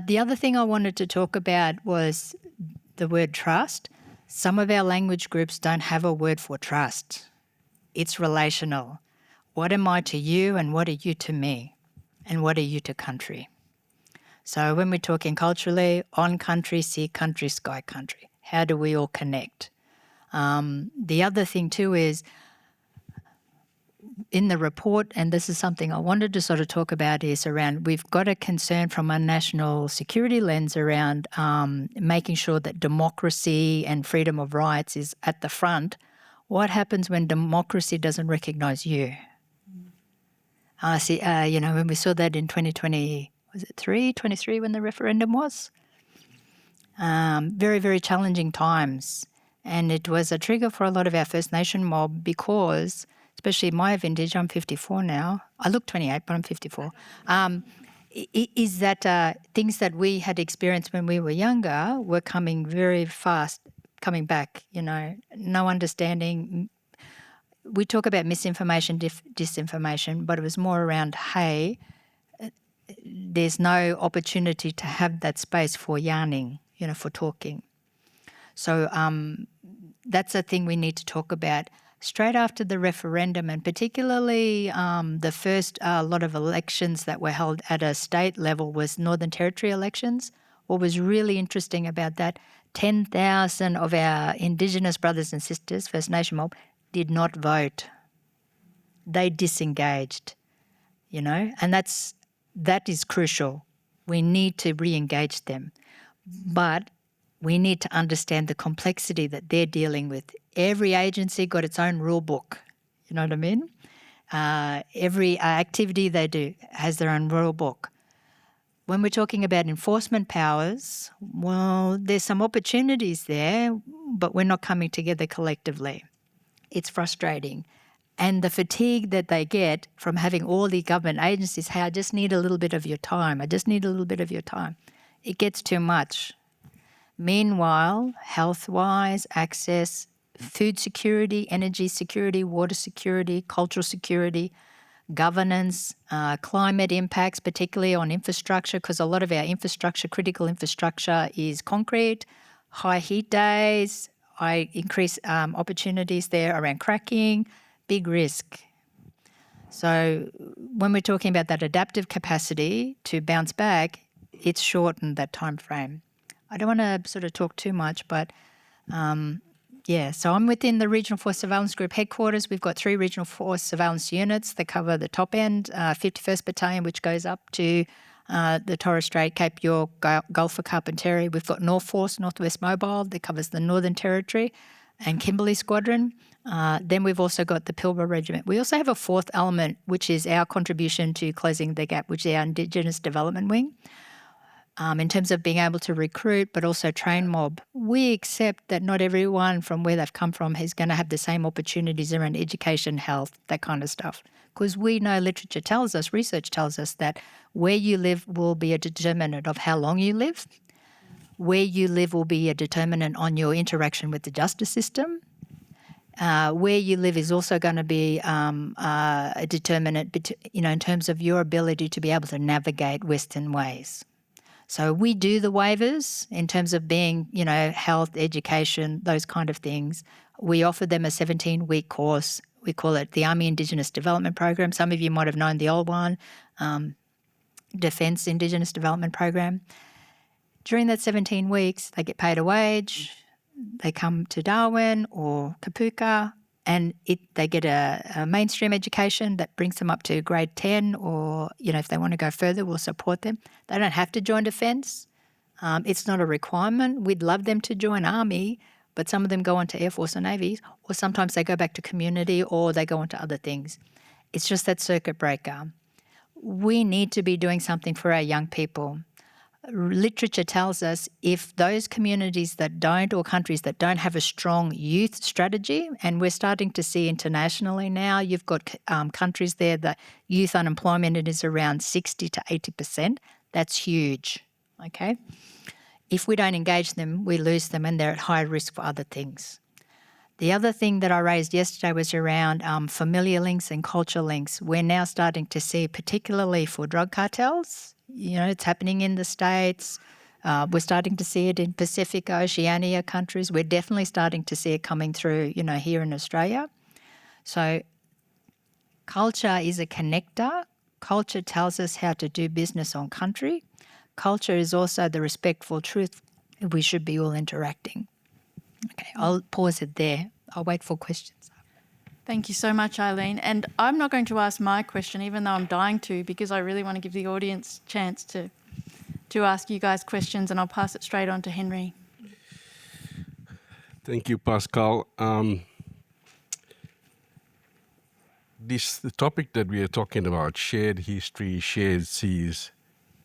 The other thing I wanted to talk about was the word trust. Some of our language groups don't have a word for trust. It's relational. What am I to you and what are you to me? And what are you to country? So when we're talking culturally, on country, sea country, sky country, how do we all connect? The other thing too is in the report, and this is something I wanted to sort of talk about, is around we've got a concern from a national security lens around making sure that democracy and freedom of rights is at the front. What happens when democracy doesn't recognise you? When we saw that in 2020, was it 23 when the referendum was? Very, very challenging times. And it was a trigger for a lot of our First Nation mob because, especially my vintage, I'm 54 now. I look 28, but I'm 54. Is that things that we had experienced when we were younger were coming very fast, coming back, no understanding. We talk about misinformation, disinformation, but it was more around, hey, there's no opportunity to have that space for yarning, for talking. So that's a thing we need to talk about. Straight after the referendum, and particularly the first lot of elections that were held at a state level was Northern Territory elections. What was really interesting about that, 10,000 of our Indigenous brothers and sisters, First Nation mob, did not vote. They disengaged, and that is crucial. We need to re-engage them. But we need to understand the complexity that they're dealing with. Every agency got its own rule book, you know what I mean? Every activity they do has their own rule book. When we're talking about enforcement powers, well, there's some opportunities there, but we're not coming together collectively. It's frustrating. And the fatigue that they get from having all the government agencies, hey, I just need a little bit of your time. I just need a little bit of your time. It gets too much. Meanwhile, health-wise, access, food security, energy security, water security, cultural security, governance, climate impacts, particularly on infrastructure, because a lot of our infrastructure, critical infrastructure, is concrete, high heat days, increase opportunities there around cracking, big risk. So when we're talking about that adaptive capacity to bounce back, it's shortened that time frame. I don't want to sort of talk too much, but so I'm within the Regional Force Surveillance Group headquarters. We've got 3 Regional Force Surveillance units that cover the top end, 51st Battalion, which goes up to the Torres Strait, Cape York, Gulf of Carpentaria. We've got North Force, Northwest Mobile, that covers the Northern Territory, and Kimberley Squadron. Then we've also got the Pilbara Regiment. We also have a 4th element, which is our contribution to closing the gap, which is our Indigenous Development Wing. In terms of being able to recruit but also train mob, we accept that not everyone from where they've come from is going to have the same opportunities around education, health, that kind of stuff. Because we know literature tells us, research tells us that where you live will be a determinant of how long you live. Where you live will be a determinant on your interaction with the justice system. Where you live is also going to be a determinant, in terms of your ability to be able to navigate Western ways. So we do the waivers in terms of being, health, education, those kind of things. We offer them a 17-week course. We call it the Army Indigenous Development Program. Some of you might have known the old one, Defence Indigenous Development Program. During that 17 weeks, they get paid a wage. They come to Darwin or Kapuka, and they get a mainstream education that brings them up to grade 10, or, if they want to go further, we'll support them. They don't have to join Defence. It's not a requirement. We'd love them to join Army, but some of them go on to Air Force or Navy, or sometimes they go back to community, or they go on to other things. It's just that circuit breaker. We need to be doing something for our young people. Literature tells us if those communities that don't, or countries that don't have a strong youth strategy, and we're starting to see internationally now, you've got countries there that youth unemployment is around 60 to 80%. That's huge, okay? If we don't engage them, we lose them, and they're at high risk for other things. The other thing that I raised yesterday was around familiar links and culture links. We're now starting to see, particularly for drug cartels, it's happening in the States. We're starting to see it in Pacific, Oceania countries. We're definitely starting to see it coming through, here in Australia. So culture is a connector. Culture tells us how to do business on country. Culture is also the respectful truth we should be all interacting. Okay, I'll pause it there. I'll wait for questions. Thank you so much, Eileen. And I'm not going to ask my question, even though I'm dying to, because I really want to give the audience a chance to ask you guys questions, and I'll pass it straight on to Henry. Thank you, Pascale. The topic that we are talking about, shared history, shared seas,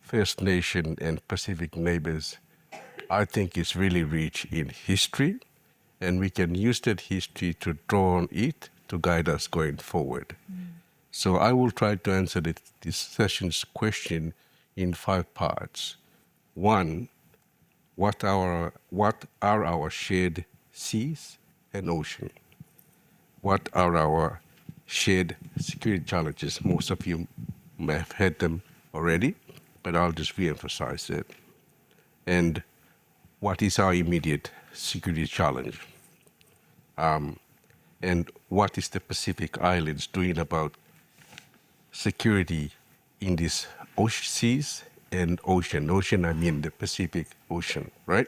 First Nation and Pacific neighbours, I think is really rich in history, and we can use that history to draw on it to guide us going forward. So I will try to answer this session's question in 5 parts. 1, what are our shared seas and ocean? What are our shared security challenges? Most of you may have had them already, but I'll just re-emphasize it. And what is our immediate security challenge? And what is the Pacific Islands doing about security in these seas and ocean? Ocean, I mean the Pacific Ocean, right?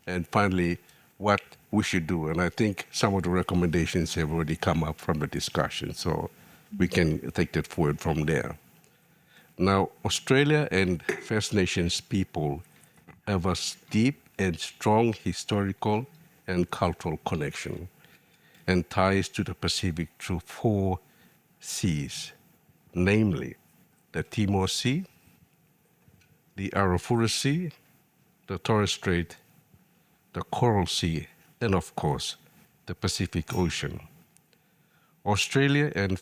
And finally, what we should do. And I think some of the recommendations have already come up from the discussion, so we can take that forward from there. Now, Australia and First Nations people have a deep and strong historical and cultural connection and ties to the Pacific through 4 seas, namely the Timor Sea, the Arafura Sea, the Torres Strait, the Coral Sea, and of course, the Pacific Ocean. Australia and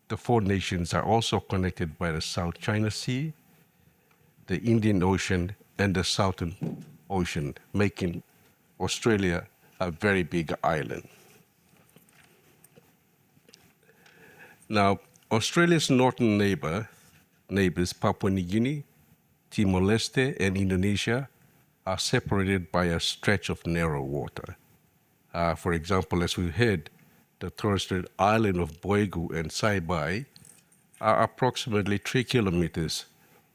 the 4 nations are also connected by the South China Sea, the Indian Ocean, and the Southern Ocean, making Australia a very big island. Now, Australia's northern neighbors, Papua New Guinea, Timor-Leste, and Indonesia, are separated by a stretch of narrow water. For example, as we heard, the Torres Strait Island of Boigu and Saibai are approximately 3 kilometers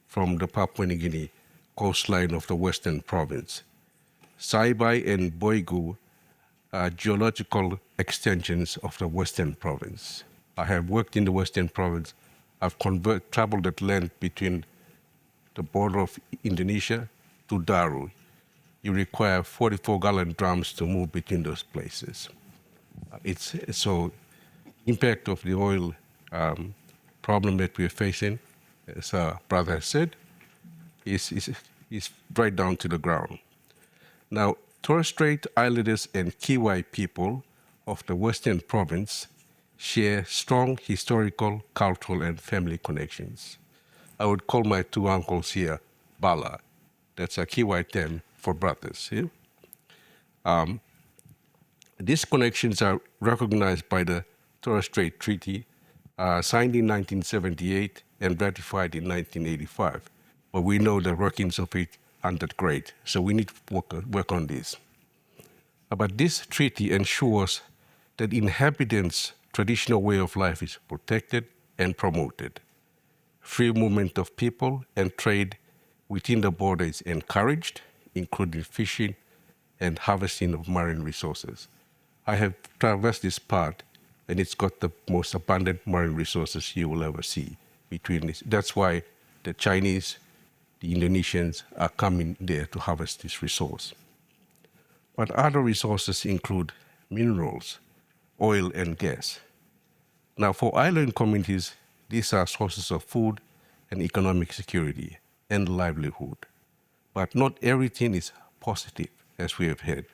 from the Papua New Guinea coastline of the Western Province. Saibai and Boigu are geological extensions of the Western Province. I have worked in the Western Province. I've traveled that length between the border of Indonesia to Daru. You require 44-gallon drums to move between those places. So impact of the oil problem that we're facing, as our brother has said, is right down to the ground. Now, Torres Strait Islanders and Kiwai people of the Western Province share strong historical, cultural, and family connections. I would call my two uncles here Bala. That's a Kiwai term for brothers. Yeah? These connections are recognized by the Torres Strait Treaty, signed in 1978 and ratified in 1985. But we know the workings of it aren't that great, so we need to work on this. But this treaty ensures that inhabitants' traditional way of life is protected and promoted. Free movement of people and trade within the border is encouraged, including fishing and harvesting of marine resources. I have traversed this part, and it's got the most abundant marine resources you will ever see between this. That's why the Chinese, the Indonesians are coming there to harvest this resource. But other resources include minerals, oil, and gas. Now, for island communities, these are sources of food and economic security and livelihood. But not everything is positive, as we have heard.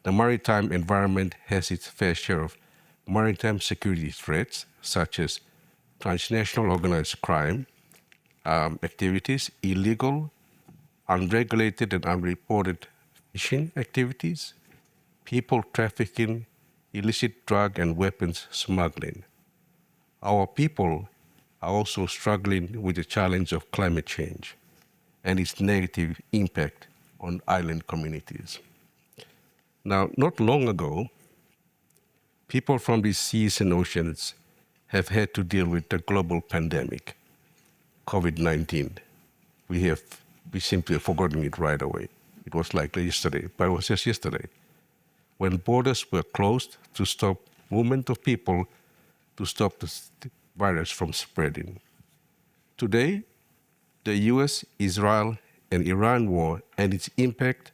The maritime environment has its fair share of maritime security threats, such as transnational organized crime activities, illegal, unregulated, and unreported fishing activities, people trafficking, illicit drug and weapons smuggling. Our people are also struggling with the challenge of climate change and its negative impact on island communities. Now, not long ago, people from these seas and oceans have had to deal with the global pandemic, COVID-19. We simply have forgotten it right away. It was like yesterday, but it was just yesterday, when borders were closed to stop movement of people, to stop the virus from spreading. Today, the US, Israel, and Iran war and its impact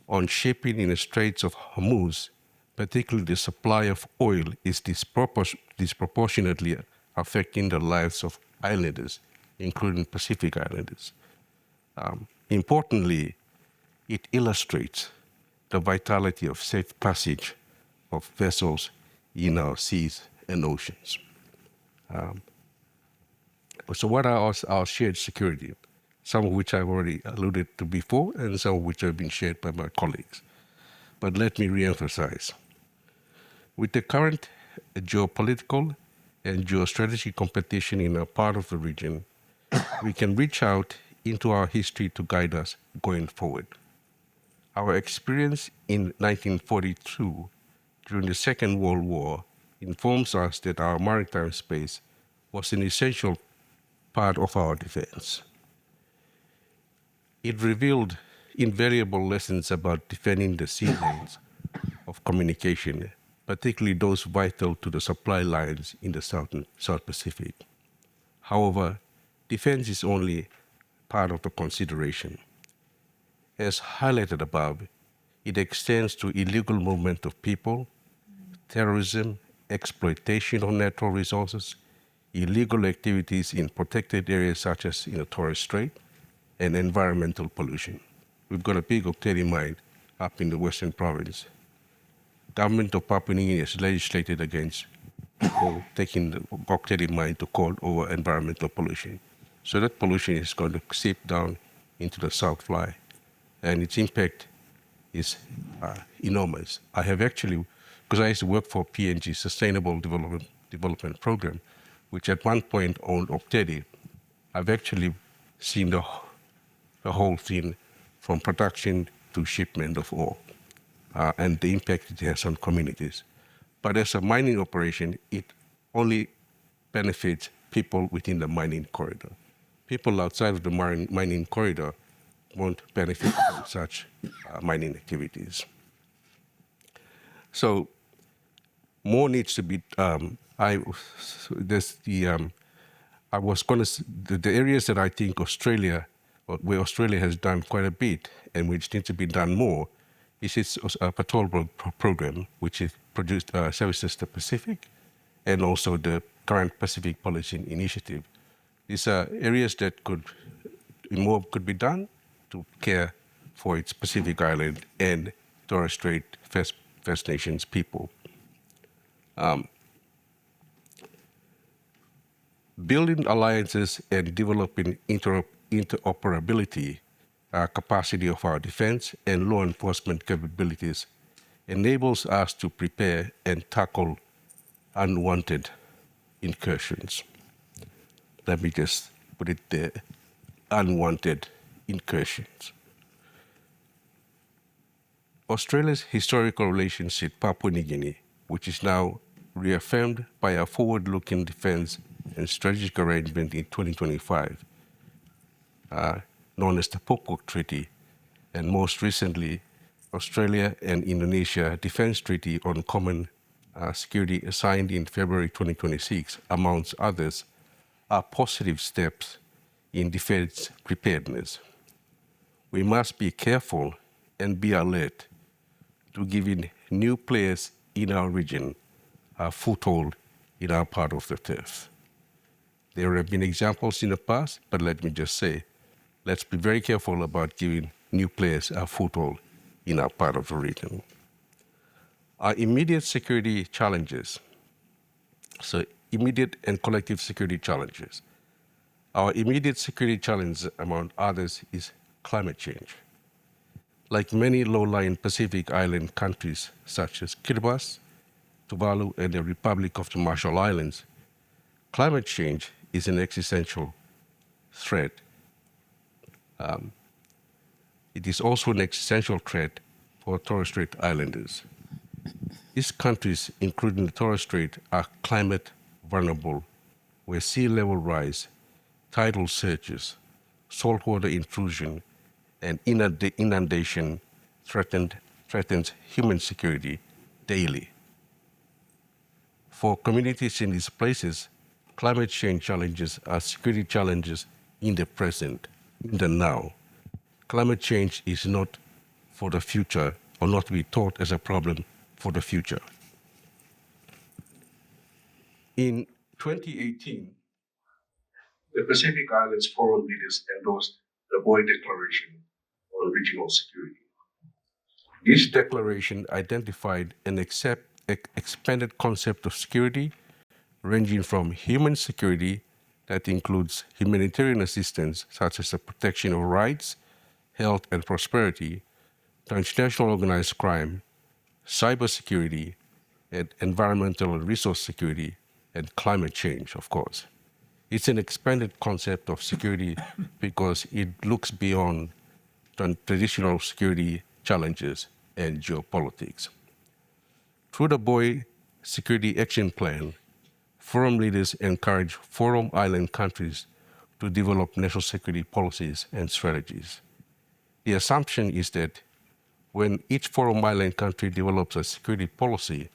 on shipping in the Straits of Hormuz, particularly the supply of oil, is disproportionately affecting the lives of islanders, including Pacific Islanders. Importantly, it illustrates the vitality of safe passage of vessels in our seas and oceans. So what are our shared security? Some of which I've already alluded to before, and some of which have been shared by my colleagues. But let me reemphasize. With the current geopolitical and geostrategic competition in a part of the region, we can reach out into our history to guide us going forward. Our experience in 1942 during the Second World War informs us that our maritime space was an essential part of our defense. It revealed invaluable lessons about defending the sea lanes of communication, particularly those vital to the supply lines in the South Pacific. However, defense is only part of the consideration. As highlighted above, it extends to illegal movement of people, terrorism, exploitation of natural resources, illegal activities in protected areas such as in the Torres Strait, and environmental pollution. We've got a big Octedi mine up in the Western Province. Government of Papua New Guinea has legislated against people taking the Octedi mine to court over environmental pollution. So that pollution is going to seep down into the South Fly, and its impact is enormous. I have actually, because I used to work for PNG, Sustainable Development Program, which at one point owned Octedi, I've actually seen the whole thing from production to shipment of ore and the impact it has on communities. But as a mining operation, it only benefits people within the mining corridor. People outside of the mining corridor won't benefit from such mining activities. So more needs to be. I was going to the areas that I think where Australia has done quite a bit and which needs to be done more, is its patrol program, which is produced services the Pacific, and also the current Pacific Policy Initiative. These are areas that more could be done to care for its Pacific Island and Torres Strait First Nations people. Building alliances and developing interoperability capacity of our defense and law enforcement capabilities enables us to prepare and tackle unwanted incursions. Let me just put it there, unwanted incursions. Australia's historical relationship with Papua New Guinea, which is now reaffirmed by a forward-looking defense and strategic arrangement in 2025, known as the Pokok Treaty, and most recently, Australia and Indonesia Defense Treaty on Common Security signed in February 2026, amongst others, are positive steps in defense preparedness. We must be careful and be alert to giving new players in our region a foothold in our part of the turf. There have been examples in the past, but let me just say, let's be very careful about giving new players a foothold in our part of the region. Our immediate security challenges, so immediate and collective security challenges. Our immediate security challenge, among others, is climate change. Like many low-lying Pacific Island countries, such as Kiribati, Tuvalu, and the Republic of the Marshall Islands, climate change is an existential threat. It is also an existential threat for Torres Strait Islanders. These countries, including the Torres Strait, are climate vulnerable, where sea level rise, tidal surges, saltwater intrusion, and inundation threatens human security daily. For communities in these places, climate change challenges are security challenges in the present, in the now. Climate change is not for the future, or not to be thought as a problem for the future. In 2018, the Pacific Islands Forum leaders endorsed the Boy Declaration on Regional Security. This declaration identified an expanded concept of security, ranging from human security that includes humanitarian assistance, such as the protection of rights, health, and prosperity, transnational organized crime, cybersecurity, and environmental and resource security, and climate change, of course. It's an expanded concept of security because it looks beyond traditional security challenges and geopolitics. Through the Boy Security Action Plan, Forum leaders encourage Forum Island countries to develop national security policies and strategies. The assumption is that when each Forum Island country develops a security policy,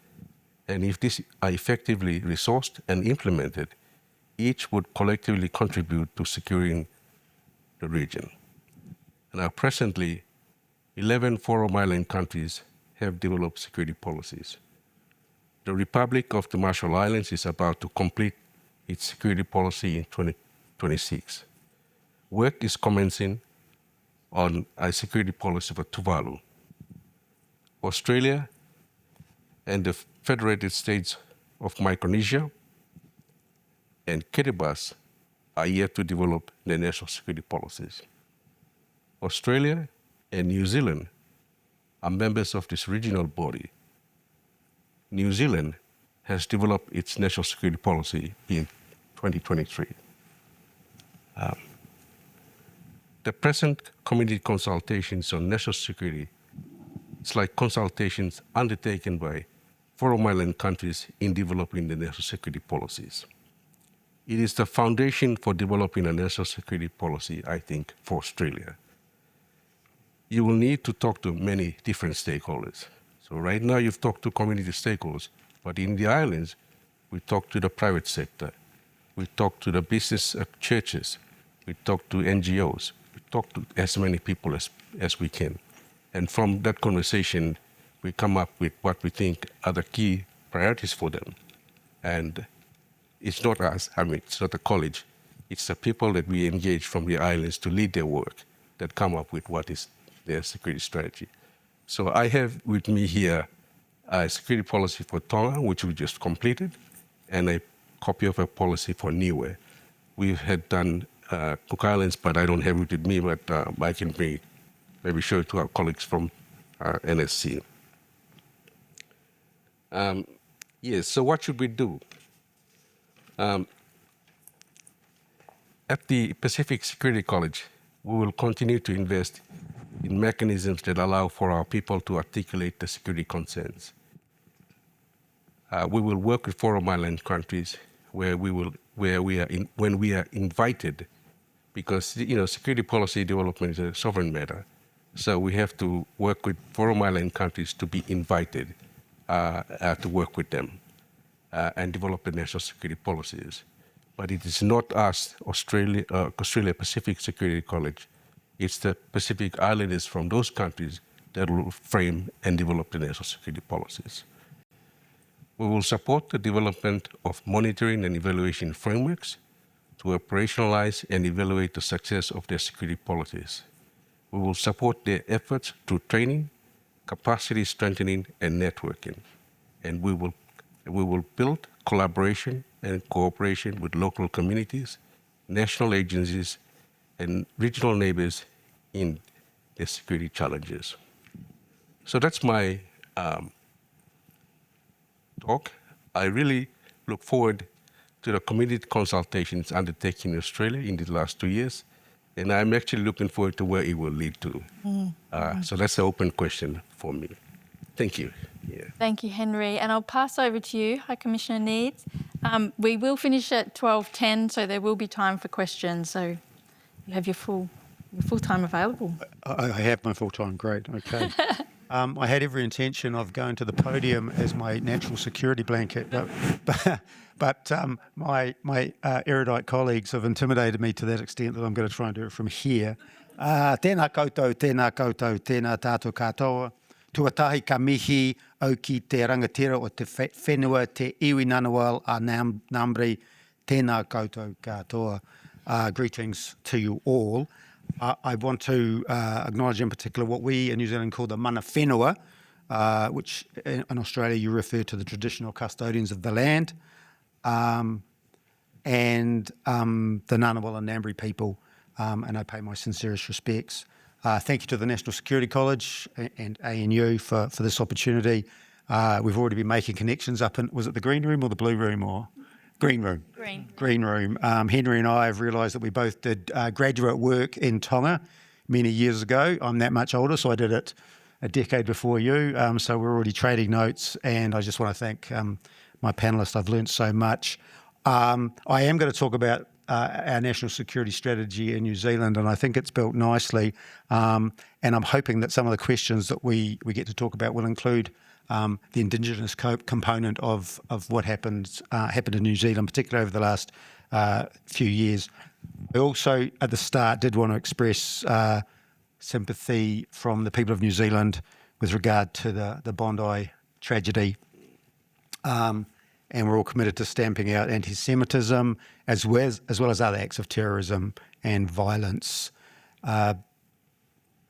and if these are effectively resourced and implemented, each would collectively contribute to securing the region. Now, presently, 11 Forum Island countries have developed security policies. The Republic of the Marshall Islands is about to complete its security policy in 2026. Work is commencing on a security policy for Tuvalu. Australia and the Federated States of Micronesia and Kiribati are yet to develop their national security policies. Australia and New Zealand are members of this regional body. New Zealand has developed its national security policy in 2023. The present community consultations on national security is like consultations undertaken by Forum Island countries in developing the national security policies. It is the foundation for developing a national security policy, I think, for Australia. you will need to talk to many different stakeholders. So right now you've talked to community stakeholders, but in the islands, we talk to the private sector, we talk to the business churches, we talk to NGOs, we talk to as many people as we can. And from that conversation, we come up with what we think are the key priorities for them. And it's not us, it's not the college, it's the people that we engage from the islands to lead their work that come up with what is their security strategy. So I have with me here a security policy for Tonga, which we just completed, and a copy of a policy for Niue. We had done Cook Islands, but I don't have it with me, but I can maybe show it to our colleagues from NSC. Yes, so what should we do? At the Pacific Security College, we will continue to invest in mechanisms that allow for our people to articulate the security concerns. We will work with Forum Island countries when we are invited, because security policy development is a sovereign matter. So we have to work with Forum Island countries to be invited to work with them and develop the national security policies. But it is not us, Australia Pacific Security College. It's the Pacific Islanders from those countries that will frame and develop the national security policies. We will support the development of monitoring and evaluation frameworks to operationalize and evaluate the success of their security policies. We will support their efforts through training, capacity strengthening, and networking. And we will build collaboration and cooperation with local communities, national agencies, and regional neighbors in their security challenges. So that's my talk. I really look forward to the community consultations undertaken in Australia in the last 2 years, and I'm actually looking forward to where it will lead to. So that's an open question for me. Thank you. Yeah. Thank you, Henry. And I'll pass over to you, High Commissioner Needs. We will finish at 12:10, so there will be time for questions. So you have your full time available. I have my full time. Great. Okay. I had every intention of going to the podium as my natural security blanket, but my erudite colleagues have intimidated me to that extent that I'm going to try and do it from here. Tēnā koutou, tēnā tātou katoa. Tuatahi ka mihi au ki te rangatira o te whenua te iwi nanawal a Ngāmbri. Tēnā koutou katoa. Greetings to you all. I want to acknowledge in particular what we in New Zealand call the mana whenua, which in Australia you refer to the traditional custodians of the land, and the Ngunnawal and Ngambri people, and I pay my sincerest respects. Thank you to the National Security College and ANU for this opportunity. We've already been making connections up in, was it the green room or the blue room or? Green room. Green room. Henry and I have realised that we both did graduate work in Tonga many years ago. I'm that much older, so I did it a decade before you. So we're already trading notes, and I just want to thank my panellists. I've learned so much. I am going to talk about our national security strategy in New Zealand, and I think it's built nicely. And I'm hoping that some of the questions that we get to talk about will include the Indigenous component of what happened in New Zealand, particularly over the last few years. I also, at the start, did want to express sympathy from the people of New Zealand with regard to the Bondi tragedy. And we're all committed to stamping out anti-Semitism as well as other acts of terrorism and violence.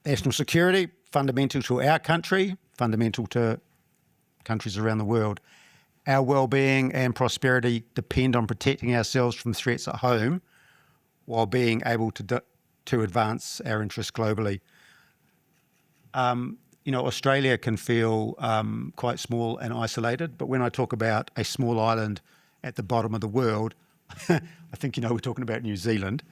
National security, fundamental to our country, fundamental to countries around the world. Our well-being and prosperity depend on protecting ourselves from threats at home while being able to advance our interests globally. Australia can feel quite small and isolated, but when I talk about a small island at the bottom of the world, I think we're talking about New Zealand.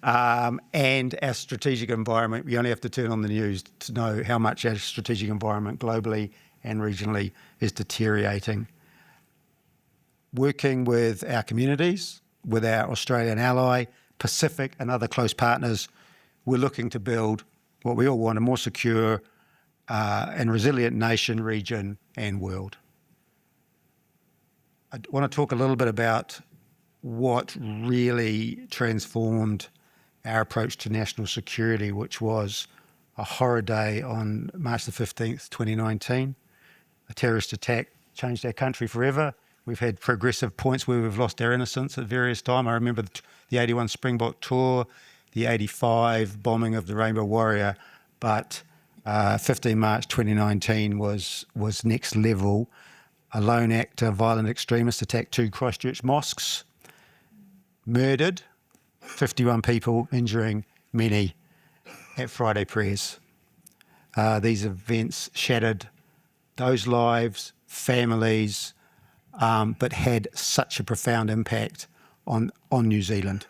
And our strategic environment, we only have to turn on the news to know how much our strategic environment globally and regionally is deteriorating. Working with our communities, with our Australian ally, Pacific and other close partners, we're looking to build what we all want, a more secure and resilient nation, region and world. I want to talk a little bit about what really transformed our approach to national security, which was a horror day on March the 15th, 2019. A terrorist attack changed our country forever. We've had progressive points where we've lost our innocence at various times. I remember the 81 Springbok tour, the 85 bombing of the Rainbow Warrior, but 15 March 2019 was next level. A lone actor, violent extremist, attacked 2 Christchurch mosques, murdered 51 people, injuring many at Friday prayers. These events shattered those lives, families, but had such a profound impact on New Zealand.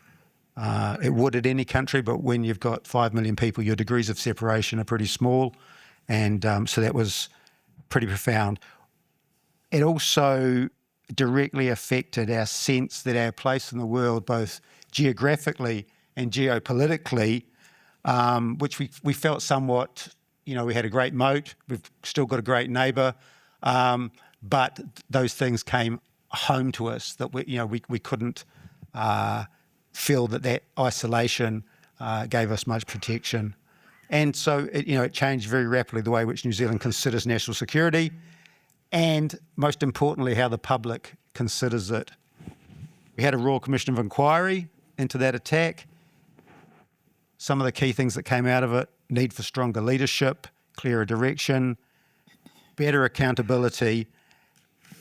It would at any country, but when you've got 5 million people, your degrees of separation are pretty small, and so that was pretty profound. It also directly affected our sense that our place in the world, both geographically and geopolitically, which we felt somewhat, we had a great moat, we've still got a great neighbour, but those things came home to us that we couldn't feel that isolation gave us much protection. And so it changed very rapidly the way which New Zealand considers national security, and most importantly, how the public considers it. We had a Royal Commission of Inquiry into that attack. Some of the key things that came out of it: need for stronger leadership, clearer direction, better accountability,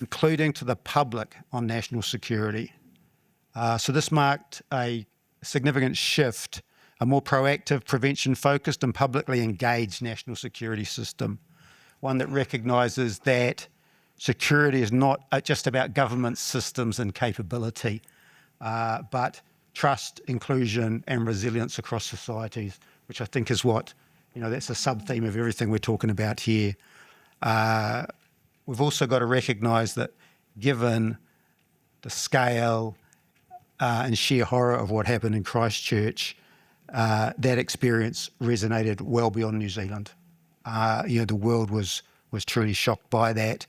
including to the public on national security. So this marked a significant shift, a more proactive, prevention-focused and publicly engaged national security system, one that recognises that security is not just about government systems and capability, but trust, inclusion and resilience across societies, which I think is what, that's a sub-theme of everything we're talking about here. We've also got to recognise that given the scale and sheer horror of what happened in Christchurch, that experience resonated well beyond New Zealand. The world was truly shocked by that.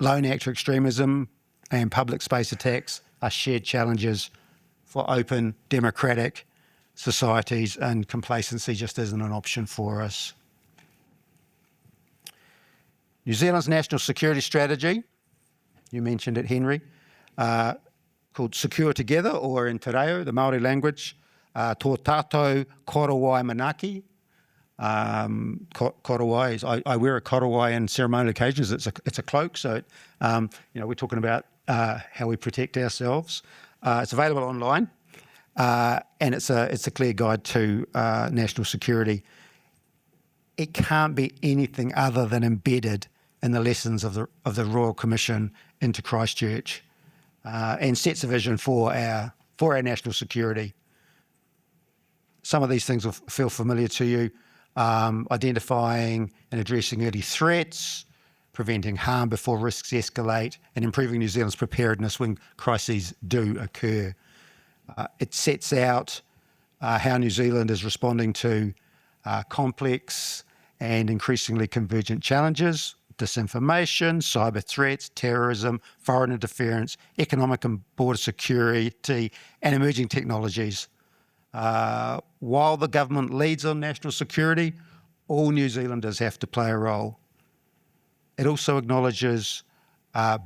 Lone actor extremism and public space attacks are shared challenges for open, democratic societies, and complacency just isn't an option for us. New Zealand's national security strategy, you mentioned it, Henry, called Secure Together, or in Te Reo, the Māori language, tō tātou korowai manaki. Korowai is, I wear a korowai in ceremonial occasions. It's a cloak, so we're talking about how we protect ourselves. It's available online, and it's a clear guide to national security. It can't be anything other than embedded in the lessons of the Royal Commission into Christchurch, and sets a vision for our national security. Some of these things will feel familiar to you. Identifying and addressing early threats, preventing harm before risks escalate, and improving New Zealand's preparedness when crises do occur. It sets out how New Zealand is responding to complex and increasingly convergent challenges: disinformation, cyber threats, terrorism, foreign interference, economic and border security, and emerging technologies. While the government leads on national security, all New Zealanders have to play a role. It also acknowledges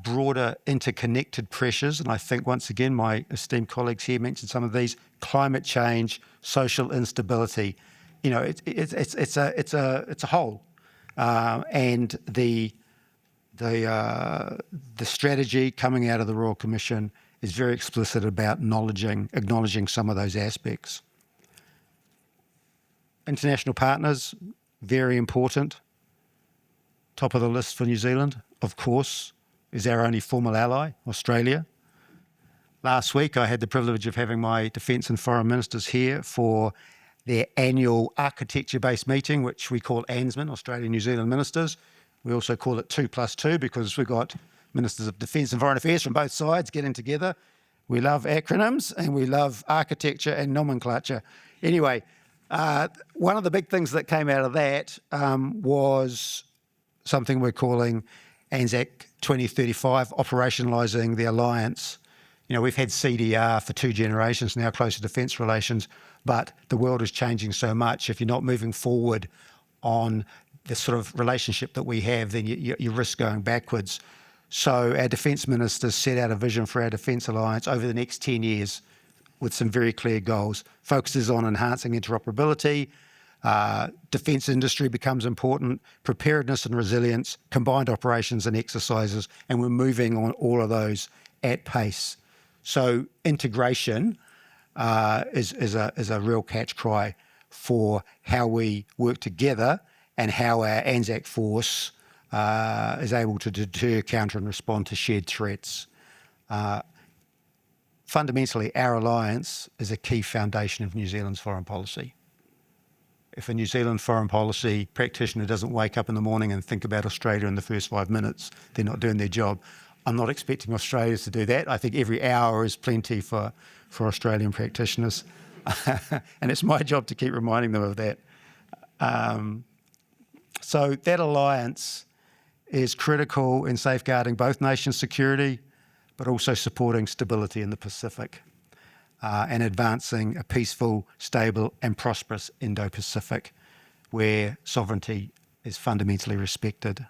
broader interconnected pressures, and I think once again my esteemed colleagues here mentioned some of these: climate change, social instability. It's a whole, and the strategy coming out of the Royal Commission is very explicit about acknowledging some of those aspects. International partners, very important. Top of the list for New Zealand, of course, is our only formal ally, Australia. Last week, I had the privilege of having my defence and foreign ministers here for their annual architecture-based meeting, which we call ANZMAN, Australia New Zealand Ministers. We also call it 2+2 because we've got Ministers of Defence and Foreign Affairs from both sides getting together. We love acronyms and we love architecture and nomenclature. Anyway, One of the big things that came out of that was something we're calling ANZAC 2035, operationalising the alliance. You know, we've had CDR for 2 generations now, closer defence relations, but the world is changing so much. If you're not moving forward on the sort of relationship that we have, then you risk going backwards. So our defence ministers set out a vision for our defence alliance over the next 10 years with some very clear goals. Focuses on enhancing interoperability, defence industry becomes important, preparedness and resilience, combined operations and exercises, and we're moving on all of those at pace. So integration is a real catch cry for how we work together and how our ANZAC force is able to deter, counter and respond to shared threats. Fundamentally, our alliance is a key foundation of New Zealand's foreign policy. If a New Zealand foreign policy practitioner doesn't wake up in the morning and think about Australia in the first 5 minutes, they're not doing their job. I'm not expecting Australians to do that. I think every hour is plenty for Australian practitioners. And it's my job to keep reminding them of that. So that alliance is critical in safeguarding both nations' security, but also supporting stability in the Pacific and advancing a peaceful, stable and prosperous Indo-Pacific where sovereignty is fundamentally respected.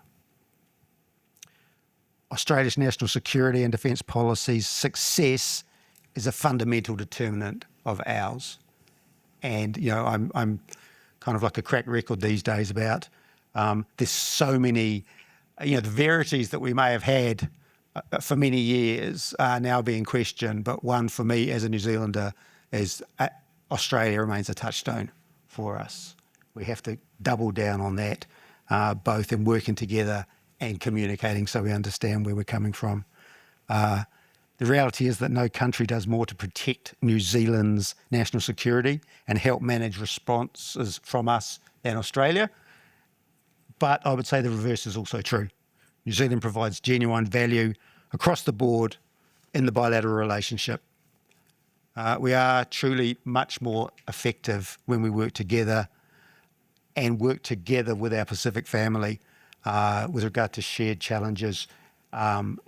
Australia's national security and defence policy's success is a fundamental determinant of ours. And, you know, I'm kind of like a crack record these days about there's so many, you know, the verities that we may have had for many years are now being questioned. But one for me as a New Zealander is Australia remains a touchstone for us. We have to double down on that, both in working together and communicating so we understand where we're coming from. The reality is that no country does more to protect New Zealand's national security and help manage responses from us than Australia. But I would say the reverse is also true. New Zealand provides genuine value across the board in the bilateral relationship. We are truly much more effective when we work together and work together with our Pacific family with regard to shared challenges, and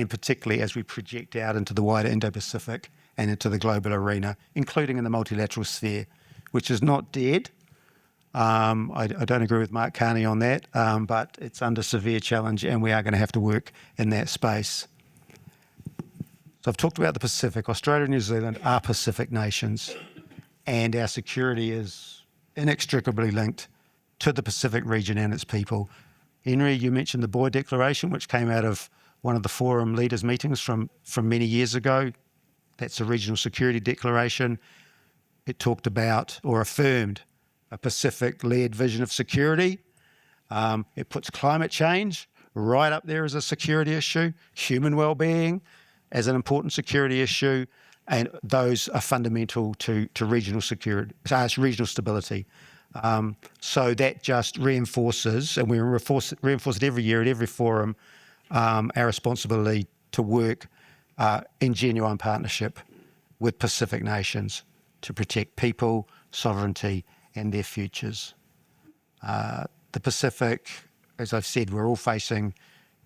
particularly as we project out into the wider Indo-Pacific and into the global arena, including in the multilateral sphere, which is not dead. I don't agree with Mark Carney on that, but it's under severe challenge and we are going to have to work in that space. So I've talked about the Pacific. Australia and New Zealand are Pacific nations and our security is inextricably linked to the Pacific region and its people. Henry, you mentioned the Boy Declaration, which came out of one of the forum leaders' meetings from many years ago. That's a regional security declaration. It talked about or affirmed a Pacific-led vision of security. It puts climate change right up there as a security issue, human well-being as an important security issue, and those are fundamental to regional security, regional stability. So that just reinforces, and we reinforce it every year at every forum, our responsibility to work in genuine partnership with Pacific nations to protect people, sovereignty, and their futures. The Pacific, as I've said, we're all facing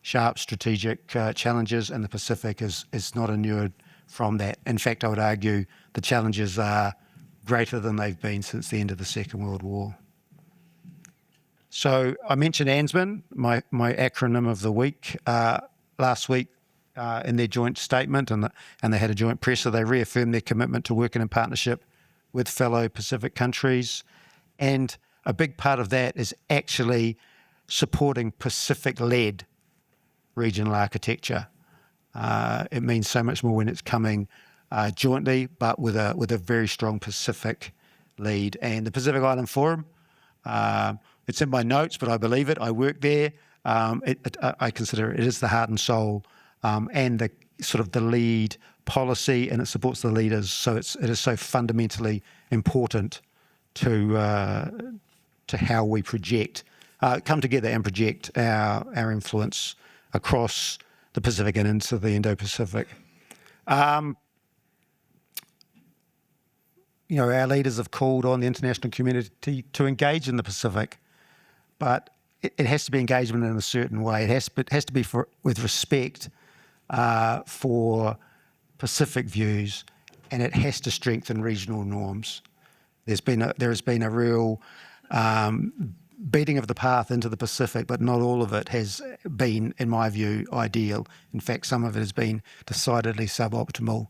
sharp strategic challenges, and the Pacific is not inured from that. In fact, I would argue the challenges are greater than they've been since the end of the Second World War. So I mentioned ANZMAN, my acronym of the week. Last week in their joint statement, and they had a joint presser, they reaffirmed their commitment to working in partnership with fellow Pacific countries. And a big part of that is actually supporting Pacific-led regional architecture. It means so much more when it's coming jointly, but with a very strong Pacific lead. And the Pacific Island Forum, it's in my notes, but I believe it. I work there. I consider it is the heart and soul and the sort of the lead policy, and it supports the leaders. So it is so fundamentally important to how we project, come together and project our influence across the Pacific and into the Indo-Pacific. our leaders have called on the international community to engage in the Pacific, but it has to be engagement in a certain way. It has to be with respect for Pacific views, and it has to strengthen regional norms. There has been a real beating of the path into the Pacific, but not all of it has been, in my view, ideal. In fact, some of it has been decidedly suboptimal.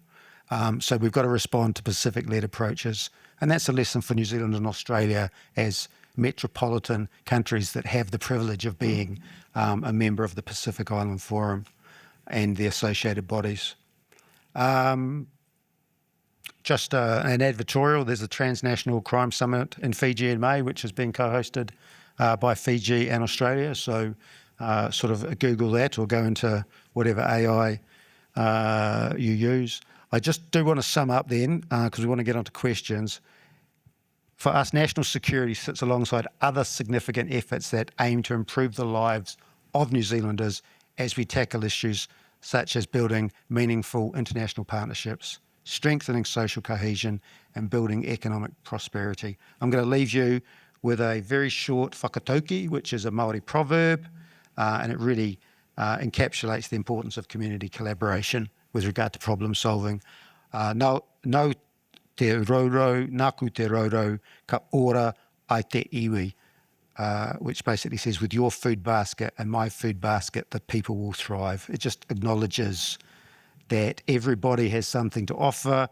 So we've got to respond to Pacific-led approaches. And that's a lesson for New Zealand and Australia as metropolitan countries that have the privilege of being a member of the Pacific Island Forum and the associated bodies. Just an advertorial, there's a Transnational Crime Summit in Fiji in May, which has been co-hosted by Fiji and Australia. So sort of Google that or go into whatever AI you use. I just do want to sum up then, because we want to get onto questions. For us, national security sits alongside other significant efforts that aim to improve the lives of New Zealanders as we tackle issues such as building meaningful international partnerships, strengthening social cohesion, and building economic prosperity. I'm going to leave you with a very short whakatauki, which is a Māori proverb, and it really encapsulates the importance of community collaboration with regard to problem solving. No te roro, naku te roro, ka ora ai te iwi, which basically says, with your food basket and my food basket, the people will thrive. It just acknowledges that everybody has something to offer,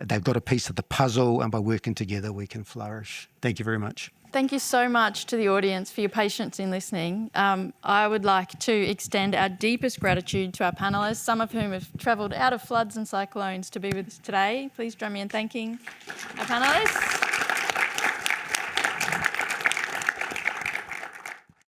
they've got a piece of the puzzle, and by working together we can flourish. Thank you very much. Thank you so much to the audience for your patience in listening. I would like to extend our deepest gratitude to our panellists, some of whom have travelled out of floods and cyclones to be with us today. Please join me in thanking our panellists.